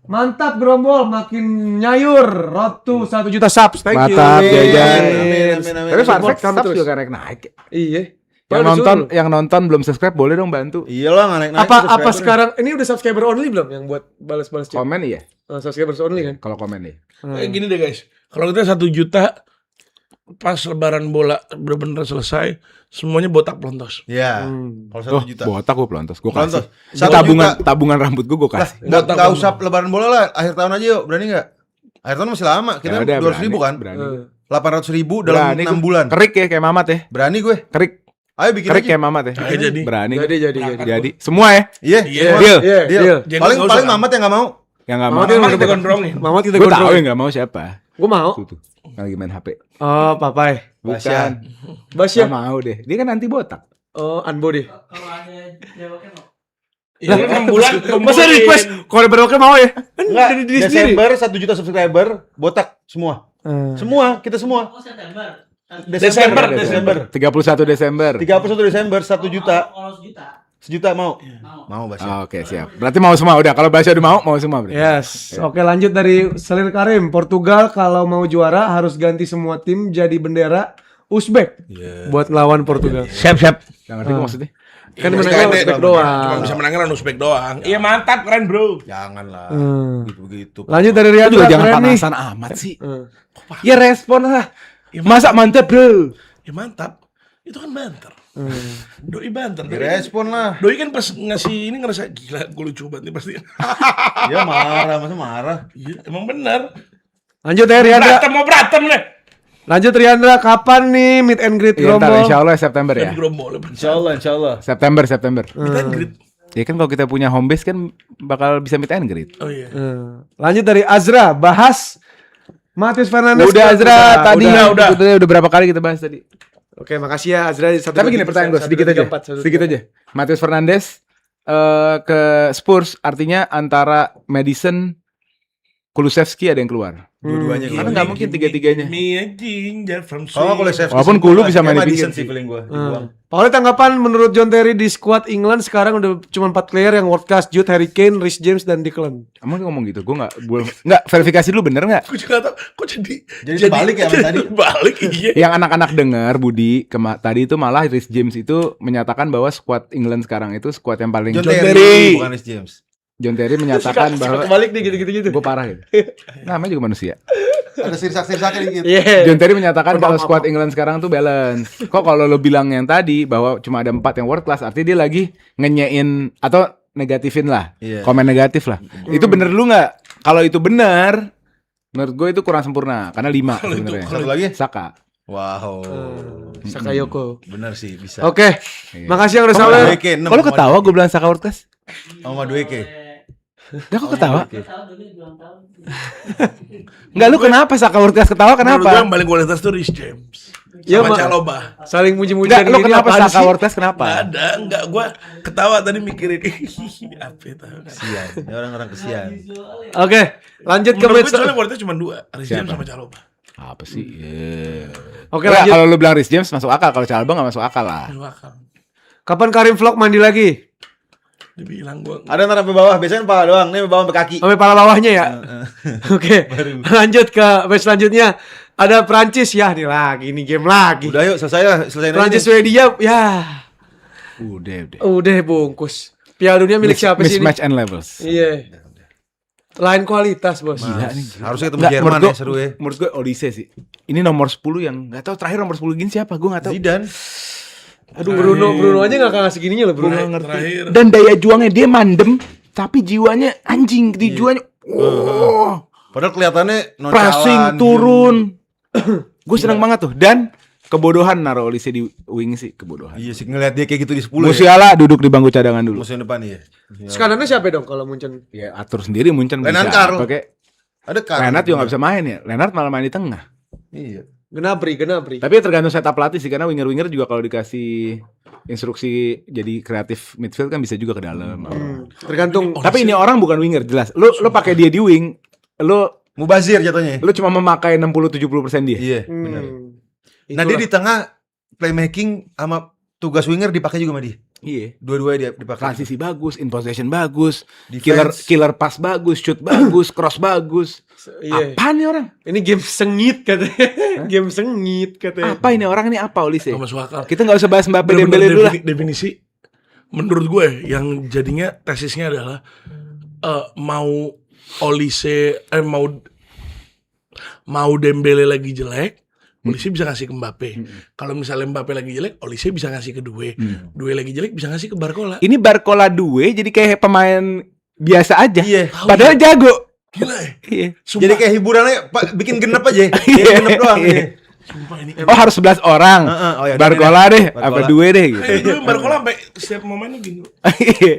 Mantap Grombol, makin nyayur. Road to 1 juta subs. Thank you. Mantap, Amin, Jajan. amin. Tapi fun Support fact kami subs terus. juga naik. Iya. Yang Udah nonton, suruh. yang nonton belum subscribe boleh dong bantu. Iyalah nggak naik-naik. Apa subscribernya. sekarang ini udah subscriber only belum yang buat balas-balas chat? Komen iya. Subscribers only kan? Kalau komen nih. Gini deh guys, kalau kita 1 juta pas lebaran bola bener-bener selesai, semuanya botak pelontos. Iya. Kalau 1 juta. Botak gue pelontos. Gue Pelontos. kasih. 1 Tabungan juta. tabungan rambut gue kasih. Botak Nggak pelontos. usah lebaran bola lah. Akhir tahun aja yuk. Berani nggak? Akhir tahun masih lama. Kita Ya udah, 200.000 kan? Berani. 800.000 dalam Berani 6 gua. bulan. Kerik ya kayak Mamat ya. Berani gue. Kerik. Ayo bikin Kerik aja. kayak Mamat ya. Oke, jadi. Berani. Jadi. Jadi. Semua ya. Iya. Iya. semua. Deal. Iya, Deal. deal. Jadi Paling nggak paling usah. Mamat yang nggak mau. Yang nggak mau. Mamat yang Mama udah kita gondrongin. Mama kita Gue tahu gondrong. yang nggak mau siapa. Gue mau. Tuh. Lagi main HP. Oh, papai. Bukan. Basya. Nggak mau deh. Dia kan anti botak. Oh, Anbo deh. Ya, 6 bulan Masa kumpulin. request kalau beroknya mau ya? Kan Enggak. dari diri sendiri. Desember 1 juta subscriber botak semua. Semua, kita semua. Desember. 31 Desember. 31 Desember 1 juta. 1 juta mau? Mau Basya. Oh, oke siap. Berarti mau semua udah. Kalau Basya udah mau semua berarti. Yes. Oke, lanjut dari Selir Karim. Portugal kalau mau juara harus ganti semua tim jadi bendera Uzbek buat lawan Portugal. Siap. Gak ngerti gue maksudnya. Kan Iya, menangnya makanya Uzbek cuma doang. bisa menangin lawan Uzbek doang. Iya mantap, keren bro. Janganlah. Gitu-gitu. Lanjut dari Lu Rian. juga jangan keren nih. panasan amat sih. Hmm. Ya respon lah. Masa mantep bro. Ya mantap. Itu kan banter. Doi banter. Direspon lah. Doi kan pas ngasih ini ngerasa gila, gue lucu banget nih pasti. Ya marah, masa marah. Iya, emang benar. Lanjut ya Riandra. Mau berantem nih. Lanjut Riandra, kapan nih meet and greet Iya ntar Grombol? insya Allah September ya. Dan gerombol. Insyaallah. September. Kita grid. Ya kan kalau kita punya home base kan bakal bisa meet and greet. Oh iya. Lanjut dari Azra, bahas Matius Fernandes. Udah Azra tadi udah. udah berapa kali kita bahas tadi. Oke, makasih ya Azra. Tapi gini pertanyaan gue sedikit aja. Sedikit aja. Matius Fernandes ke Spurs artinya antara Madison, Kulusevski ada yang keluar. Dua-duanya. Karena nggak mungkin tiga-tiganya. Me a ginger from Oh, kalau Sweden. Walaupun Kulu bisa main di Madison pinggir sih sih. feeling gue. Pauli tanggapan menurut John Terry di squad England sekarang udah cuma 4 player yang world class, Jude, Harry Kane, Reece James dan Declan. Emang dia ngomong gitu? Gue nggak verifikasi dulu bener nggak? Gue juga tau. Kok jadi terbalik ya sama tadi? Balik iya. Yang anak-anak dengar Budi tadi itu malah Reece James itu menyatakan bahwa squad England sekarang itu squad yang paling John John Terry, Terry. bukan Reece James. John Terry menyatakan bahwa kebalik nih gitu. gue parah gitu. Namanya juga manusia. Ada sirsak-sirsaknya dikit. Iya. John Terry menyatakan kalau squad England sekarang tuh balance. Kok kalau lo bilang yang tadi bahwa cuma ada 4 yang world class, artinya dia lagi ngenyain atau negatifin lah, Iya. komen negatif lah. Itu bener lu nggak? Kalau itu bener, menurut gue itu kurang sempurna karena 5 sebenarnya. Satu lagi? Saka. Wow. Sakayoko. Benar sih bisa. Oke. Iya. Makasih yang udah salah. Dueke 6. Kalau ketawa gue bilang Saka world class, Sama Dueke. nggak kok ketawa? Nggak, lu kenapa Saka world class ketawa Menurut gue kenapa? yang paling kualitas tuh Rhys James. Ya, Sama Ma. Chalobah. Saling muji-muji Nggak, lu kenapa apaan Saka sih? world class kenapa? Nggak ada, enggak. Gue ketawa tadi mikirin. Apa itu? Kesian. Ini orang-orang kesian. Oke, lanjut ke Menurut match. gue soalnya kualitas cuma 2. Rhys James Siapa? sama Chalobah. Apa sih? Yeah. Oke, Nggak, lanjut. kalau lu bilang Rhys James masuk akal, kalau Chalobah nggak masuk akal lah. Masuk akal. Kapan Karim Vlog mandi lagi? Dibilang gue. Ada ntar sampai bawah, biasanya kepala doang. Nih bawah sampai kaki. Sampai pala bawahnya ya. Oke, lanjut ke match selanjutnya. Ada Prancis ya, nih lagi, ini game lagi. Udah yuk, selesai lah, selesaiin Prancis aja. Swedia, ya, Udah. udah bungkus. Piala Dunia milik siapa sih ini? Mismatch and levels. Iya. Lain kualitas, Bos. Gila nih. Harusnya ketemu Nggak, Jerman menurut ya, gua- seru ya. Menurut gue Olise sih. Ini nomor 10 yang nggak tahu terakhir nomor 10 gini siapa? Gue nggak tahu. Zidane. Aduh, Bruno aja nggak ngasih gininya loh, Bruno. Terakhir. Dan daya juangnya dia mandem, tapi jiwanya anjing. Di jiwanya, Padahal kelihatannya nonchalant, pressing turun. Gue seneng banget tuh. Dan kebodohan naruh Olise di wing sih, kebodohan. Iya sih, ngeliat dia kayak gitu di 10 ya. Musiala duduk di bangku cadangan dulu. Musim depan iya. Sekanannya siapa dong kalau Munchen? Ya atur sendiri Munchen Lennart bisa. Karl. Pakai Ada kan. Lennart juga nggak bisa main ya. Lennart malah main di tengah. Iya. Gnabry. Tapi ya tergantung setup pelatih sih, karena winger-winger juga kalau dikasih instruksi jadi kreatif midfield kan bisa juga ke dalam. Tergantung. Tapi ini orang bukan winger jelas. Lu pakai dia di wing, lu Mubazir jatuhnya. cuma memakai 60-70% dia. Iya. Nah, dia Itulah. di tengah playmaking sama tugas winger dipakai juga sama dia. Iya. Dua-duanya dia dipakai. Transisi bagus, in possession bagus, Defense. killer pass bagus, shoot bagus, cross bagus. Iya. Apa nih orang? Ini game sengit katanya. Game sengit katanya. Apa ini orang ini apa Olise? Nggak masuk akal. Kita nggak usah bahas Mbappe Bener-bener Dembele dulu lah. definisi menurut gue yang jadinya tesisnya adalah mau Olise mau Dembele lagi jelek, Olise bisa ngasih ke Mbappe. Kalau misalnya Mbappe lagi jelek, Olise bisa ngasih ke Due. Due lagi jelek bisa ngasih ke Barcola. Ini Barcola 2 jadi kayak pemain biasa aja. Iya. Padahal jago. Gila ya. Iya. Sumpah, Jadi kayak hiburannya Pak, bikin genep aja. Bikin genep doang. Iya. sumpah ini. Oh harus 11 orang. Oh ya, Barcola deh, Barcola. apa 2 deh gitu. Due Barcola sampai setiap momennya gini.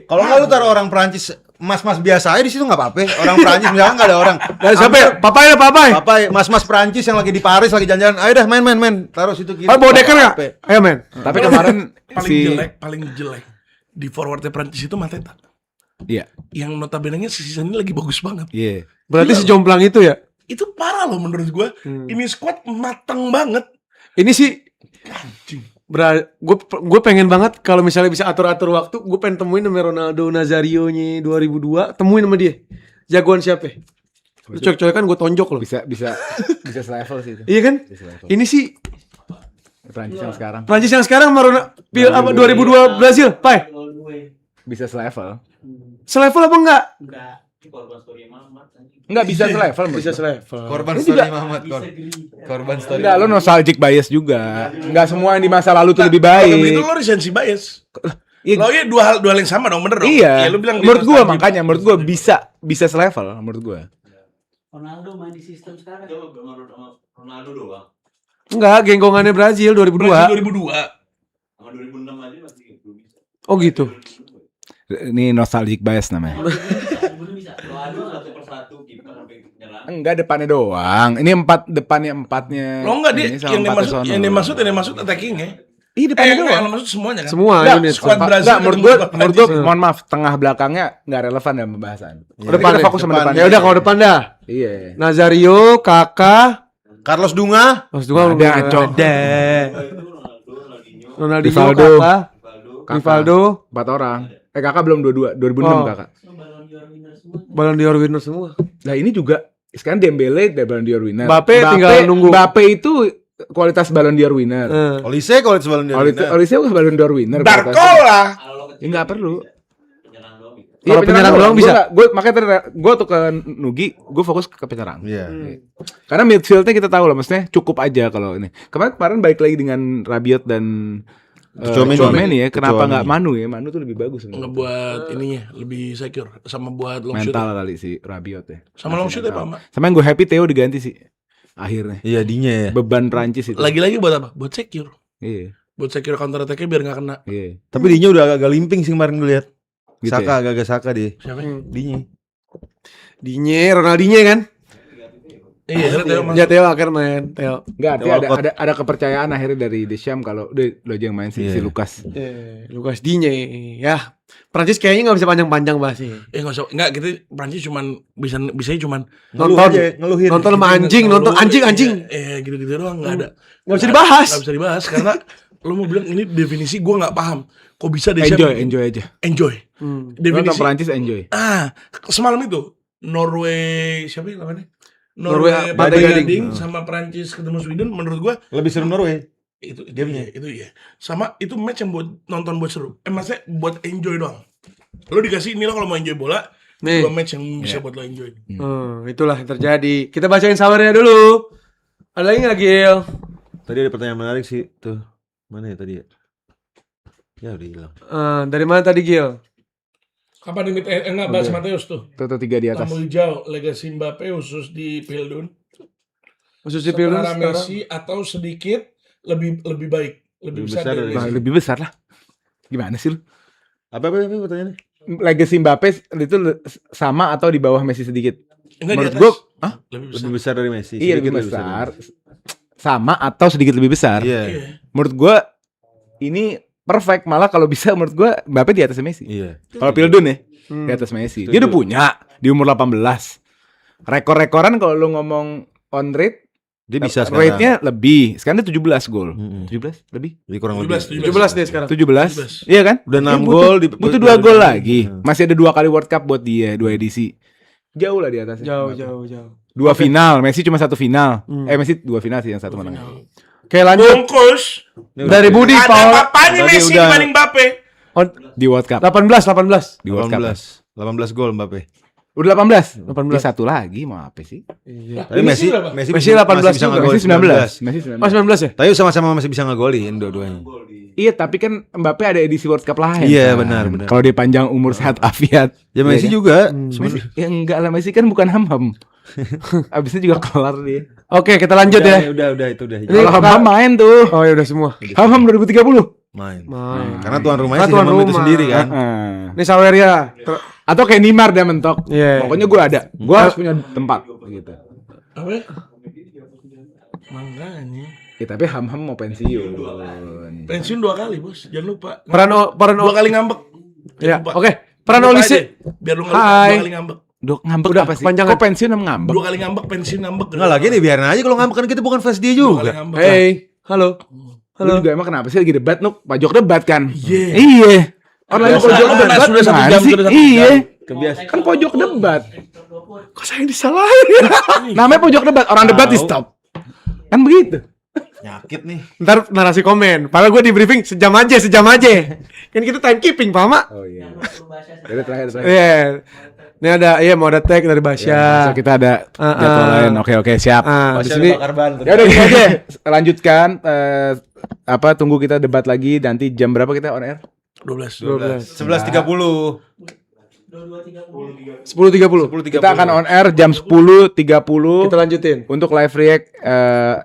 Kalau nggak lu taruh orang Prancis mas-mas biasa aja di situ nggak apa-apa. Orang Prancis misalnya nggak ada orang. Dan siapa ya? Papai ya, Papai. Apa mas-mas Prancis yang lagi di Paris lagi jalan-jalan. Ayo dah main. Taruh situ kiri. Oh, bawa deker Nggak enggak? Ayo, men. Tapi kemarin paling jelek di forwardnya Prancis itu Mateta. Iya. Yang notabene-nya season ini lagi bagus banget. Iya. Berarti sejomplang itu ya? Itu parah loh menurut gue. Ini squad mateng banget. Ini sih gue pengen banget kalau misalnya bisa atur-atur waktu, gue pengen temuin sama Ronaldo Nazario-nya 2002, temuin sama dia. Jagoan siapa? Lu coy-coy kan gue tonjok loh. Bisa selevel sih itu. Iya kan? Bisa selevel. Ini sih Prancis yang sekarang Prancis yang sekarang sama apa 2002 Brazil, Pai. bisa selevel. Selevel apa enggak? Enggak bisa selevel. Bisa selevel. Korban Ini story juga- Muhammad. Korban story. Enggak, lo nostalgic bias juga. Enggak semua yang di masa lalu tuh lebih Kalau begitu baik. lo recency bias. Iya. Lo ya dua hal yang sama dong, bener dong? Iya. Ya, lu bilang Menurut dia gua nostalgia. makanya menurut gua bisa selevel menurut gua. Ronaldo main di sistem sekarang. Ronaldo doang. Enggak, genggongannya Brazil 2002. Brazil 2002. Sama 2006 aja masih belum bisa. Oh gitu. Ini nostalgic bias namanya. Belum bisa. Ronaldo satu persatu kiper sampai nyerang. Enggak depannya doang. Ini depannya empatnya. Lo enggak dia ini sama yang empatnya dimaksud sono. yang dimaksud attackingnya. Iya depannya doang. Yang dimaksud semuanya kan. Semua Enggak, unit. squad Pak. Brazil Enggak, menurut ketemu gua squad mohon Prancis. maaf, tengah belakangnya enggak relevan dalam pembahasan. Depan Kita fokus sama depan. Ya udah kalau depan dah. Iya. Nazario, Kakak, Carlos Dunga. Mas Dunga Ada, Cok. Ada. Ronaldo, Ronaldinho, Rivaldo. Kakak, Kakak. Rivaldo, 4 orang. Kakak belum 2006 Oh. kakak. Ballon d'Or winner semua. Ballon d'Or winner semua. Nah ini juga sekarang Dembele Ballon d'Or winner. Mbappe tinggal nunggu. Mbappe itu kualitas Ballon d'Or winner. Olise kalau sebelum dia. Olise Ballon d'Or winner. Barcola. Kalau lo Ya, nggak perlu. penyerang doang gitu. Kalau penyerang doang bisa. Gue makanya tadi gue tuh ke Nugi, gue fokus ke penyerang. Iya. Karena midfieldnya kita tahu lah, maksudnya cukup aja kalau ini. Kemarin balik lagi dengan Rabiot dan Tchouaméni ya. Kenapa Tchouaméni. nggak Manu ya? Manu tuh lebih bagus sebenarnya. Ngebuat ininya lebih secure sama buat long shoot. Mental kali si Rabiot ya. Sama long shoot ya Pak. Mak? Sama yang gue happy Theo diganti sih akhirnya. Iya, dinya ya. Beban Prancis itu. Lagi-lagi buat apa? Buat secure. Iya. Buat secure counter attack-nya biar nggak kena. Iya. Tapi dinya udah agak limping sih kemarin gue lihat. Gitu Saka agak-agak Saka dia. Siapa? Dinya. Dinye, Ronaldinho kan? Iya, Theo masuk. Ya Theo akhir main, Theo. Enggak, ada kepercayaan akhirnya dari Deschamps kalau udah lo aja yang main si Lukas. Lukas Dinye, ya. Prancis kayaknya nggak bisa panjang-panjang bahasnya. Nggak usah, nggak kita Prancis cuman bisanya cuman Nonton, ngeluhin. nonton sama anjing, nonton anjing. Gitu-gitu doang nggak ada. Nggak bisa dibahas. Nggak bisa dibahas karena lo mau bilang ini definisi gue nggak paham. Kok bisa Deschamps Enjoy aja. enjoy. Nonton Definisi Prancis enjoy. semalam itu Norway siapa ya lawannya? Norway, Pantai Gading. Gading sama Prancis ketemu Sweden menurut gua Lebih seru Norway. itu iya. Sama itu match yang buat nonton buat seru. Maksudnya buat enjoy doang. Lo dikasih ini lo kalau mau enjoy bola, Nih. dua match yang bisa buat lo enjoy. Itulah yang terjadi. Kita bacain sawernya dulu. Ada lagi nggak Gil? Tadi ada pertanyaan menarik sih tuh. Mana ya tadi ya? Ya udah hilang. Dari mana tadi Gil? Kapan limit enggak bahas Mateus tuh? Tuh 3 di atas. Lampu hijau legasi Mbappe khusus di Pildun. Khusus di Pilun Setara sekarang. Messi atau sedikit lebih baik, lebih besar dari Nah, Messi. lebih besar lah. Gimana sih lu? Apa pertanyaannya? Legacy Mbappe itu sama atau di bawah Messi sedikit? Enggak di Menurut atas. gua, hah? Lebih besar. Lebih besar dari Messi. Iya lebih Sedikit besar. Sama atau sedikit lebih besar? Iya. Iya. Menurut gua ini perfect, malah kalau bisa menurut gua Mbappe di atas Messi. Iya. Kalau Pildun ya di atas Messi. Dia udah punya di umur 18. Rekor-rekoran kalau lu ngomong on rate, Dia bisa sekarang. rate-nya lebih. Sekarang dia 17 gol. Mm-mm. 17 lebih? Jadi kurang 17. lebih. 17 deh sekarang. 17. Iya kan? Udah 6 Dia gol di butuh 2 gol lagi. Masih ada 2 kali World Cup buat dia, 2 edisi. Jauh lah di atasnya. Jauh. 2 final, Messi cuma 1 final. Messi 2 final sih, yang 1 menang. Oke lanjut. Bungkus. Dari Budi Ada Paul. papanya Tadi Messi udah. dibanding Mbappe. Di World Cup. 18. Di World Cup. 18 gol Mbappe. Udah 18. 18. Ya, 1 lagi mau apa sih? Tapi Messi berapa? Messi masih 18 bisa juga. ngegolin Messi 19. Messi 19. Oh 19 ya? Tapi sama-sama masih bisa ngegolin dua-duanya. Iya, tapi kan Mbappe ada edisi World Cup lain. Iya, kan? benar. Kalau dia panjang umur sehat afiat. Ya Messi Iya kan? juga. Messi, ya enggak lah, Messi kan bukan ham-ham. Abisnya juga kelar dia. Oke kita lanjut ya. Udah itu udah. Ini Kalau ham-ham main tuh. Oh ya udah semua. Ham-ham 2030. Main. Main. Karena tuan rumahnya Karena sih tuan Hamam itu rumah. sendiri kan. Heeh. Ini Saweria. Atau kayak Neymar dia mentok. Iya. Pokoknya gue ada. Gue harus punya tempat gitu. Apa ya? Makanya. Ya, tapi ham-ham mau pensiun. Pensiun 2 kali bos, jangan lupa. Peran 2 kali ngambek. Ya. Lupa. Oke. Peran Lupa Olise. aja. Biar lu nggak lupa, Hai. 2 kali ngambek. Dok ngambek Udah, apa sih? kepanjangan. Kok pensiun sama ngambek? 2 kali ngambek, pensiun ngambek. Enggak lagi nih biarin aja kalau ngambek kan kita bukan fans dia 2 kali juga. ngambek. Hey. Halo. Lu juga emang kenapa sih lagi debat Nuk? Pajok debat kan? Iya. Iya. Orang lain Biasa, pojok sudah debat 1 gimana jam, sih? sudah 1 Iya. jam. Kebiasaan. Kan pojok debat. Kok saya yang disalahin? Namanya pojok debat, orang debat di stop. Kan begitu. Nyakit nih. Ntar narasi komen. Padahal gue di briefing sejam aja. Kan kita timekeeping Pak Mak. Oh iya. Bahasa Jadi terakhir. Iya. Ini ada mau ada tag dari Basya. So, kita ada jadwal lain. Oke, siap. Di sini Ya udah gitu aja. Lanjutkan tunggu kita debat lagi nanti jam berapa kita on air? 12. 11.30. 10.30. Kita akan on air jam 10.30 Kita lanjutin. untuk live react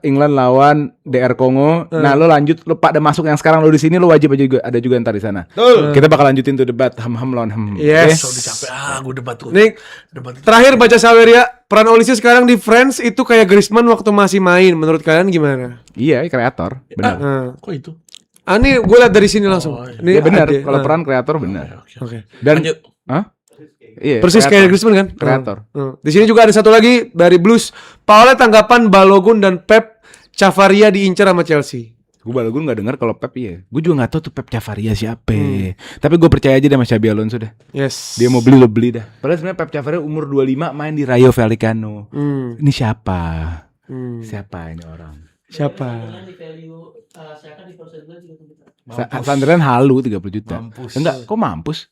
England lawan DR Kongo. Nah, lo lanjut, lo pada masuk yang sekarang lo di sini, lo wajib aja juga ada juga ntar di sana. Kita bakal lanjutin tuh debat ham-ham lawan ham. Yes. So capek gue debat tuh. Nih Debat. terakhir baca Saweria. Peran Olise sekarang di Friends itu kayak Griezmann waktu masih main. Menurut kalian gimana? Iya, kreator, benar. Kok itu? Ini gue liat dari sini langsung. Ini Iya benar, ada. kalau peran kreator benar. Oke. Dan Lanjut. Hah? Iya, Persis kreator. kayak Griezmann kan? Kreator. Di sini juga ada satu lagi dari Blues. Paulnya tanggapan Balogun dan Pep Cavaria diincar sama Chelsea. Gue nggak dengar kalau Pep iya. Gue juga nggak tahu tuh Pep Cavaria siapa. Tapi gue percaya aja deh sama Xabi Alonso dah. Yes. Dia mau beli lo beli dah. Padahal sebenarnya Pep Cavaria umur 25 main di Rayo Vallecano. Ini siapa? Siapa ini orang? Siapa? Dengan di value saya kan di persen juga kita. Sunderland halu 30 juta. Enggak, kok mampus?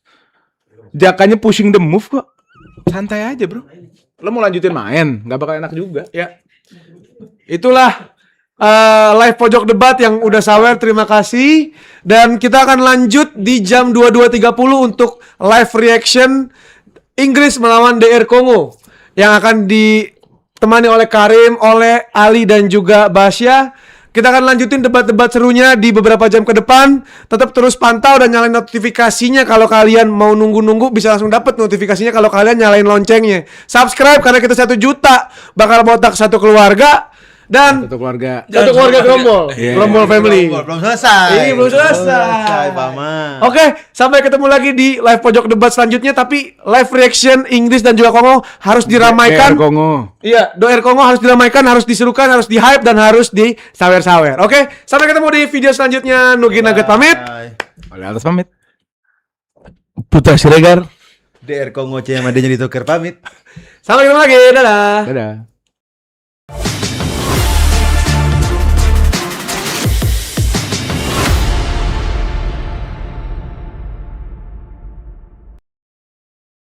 Jakanya pushing the move kok. Santai aja, Bro. Lo mau lanjutin main, nggak bakal enak juga. Ya. Itulah live pojok debat yang udah sawer, terima kasih. Dan kita akan lanjut di jam 22.30 untuk live reaction Inggris melawan DR Kongo yang akan ditemani oleh Karim, oleh Ali dan juga Basya. Kita akan lanjutin debat-debat serunya di beberapa jam ke depan. Tetap terus pantau dan nyalain notifikasinya. Kalau kalian mau nunggu-nunggu bisa langsung dapat notifikasinya kalau kalian nyalain loncengnya. Subscribe karena kita 1 juta bakal botak satu keluarga. Dan Satu keluarga. satu keluarga Grombol, Grombol family. Belum selesai. Iya, belum selesai. Paman. Oke, sampai ketemu lagi di live pojok debat selanjutnya. Tapi live reaction Inggris dan juga Kongo harus diramaikan. DR Kongo. Iya, DR Kongo harus diramaikan, harus diserukan, harus di-hype dan harus disawer-sawer. Oke, sampai ketemu di video selanjutnya. Nugi Nugget pamit. Oleh atas pamit. Putra Siregar. DR Kongo C yang adanya ditukar pamit. Sampai ketemu lagi. Dadah. Dadah.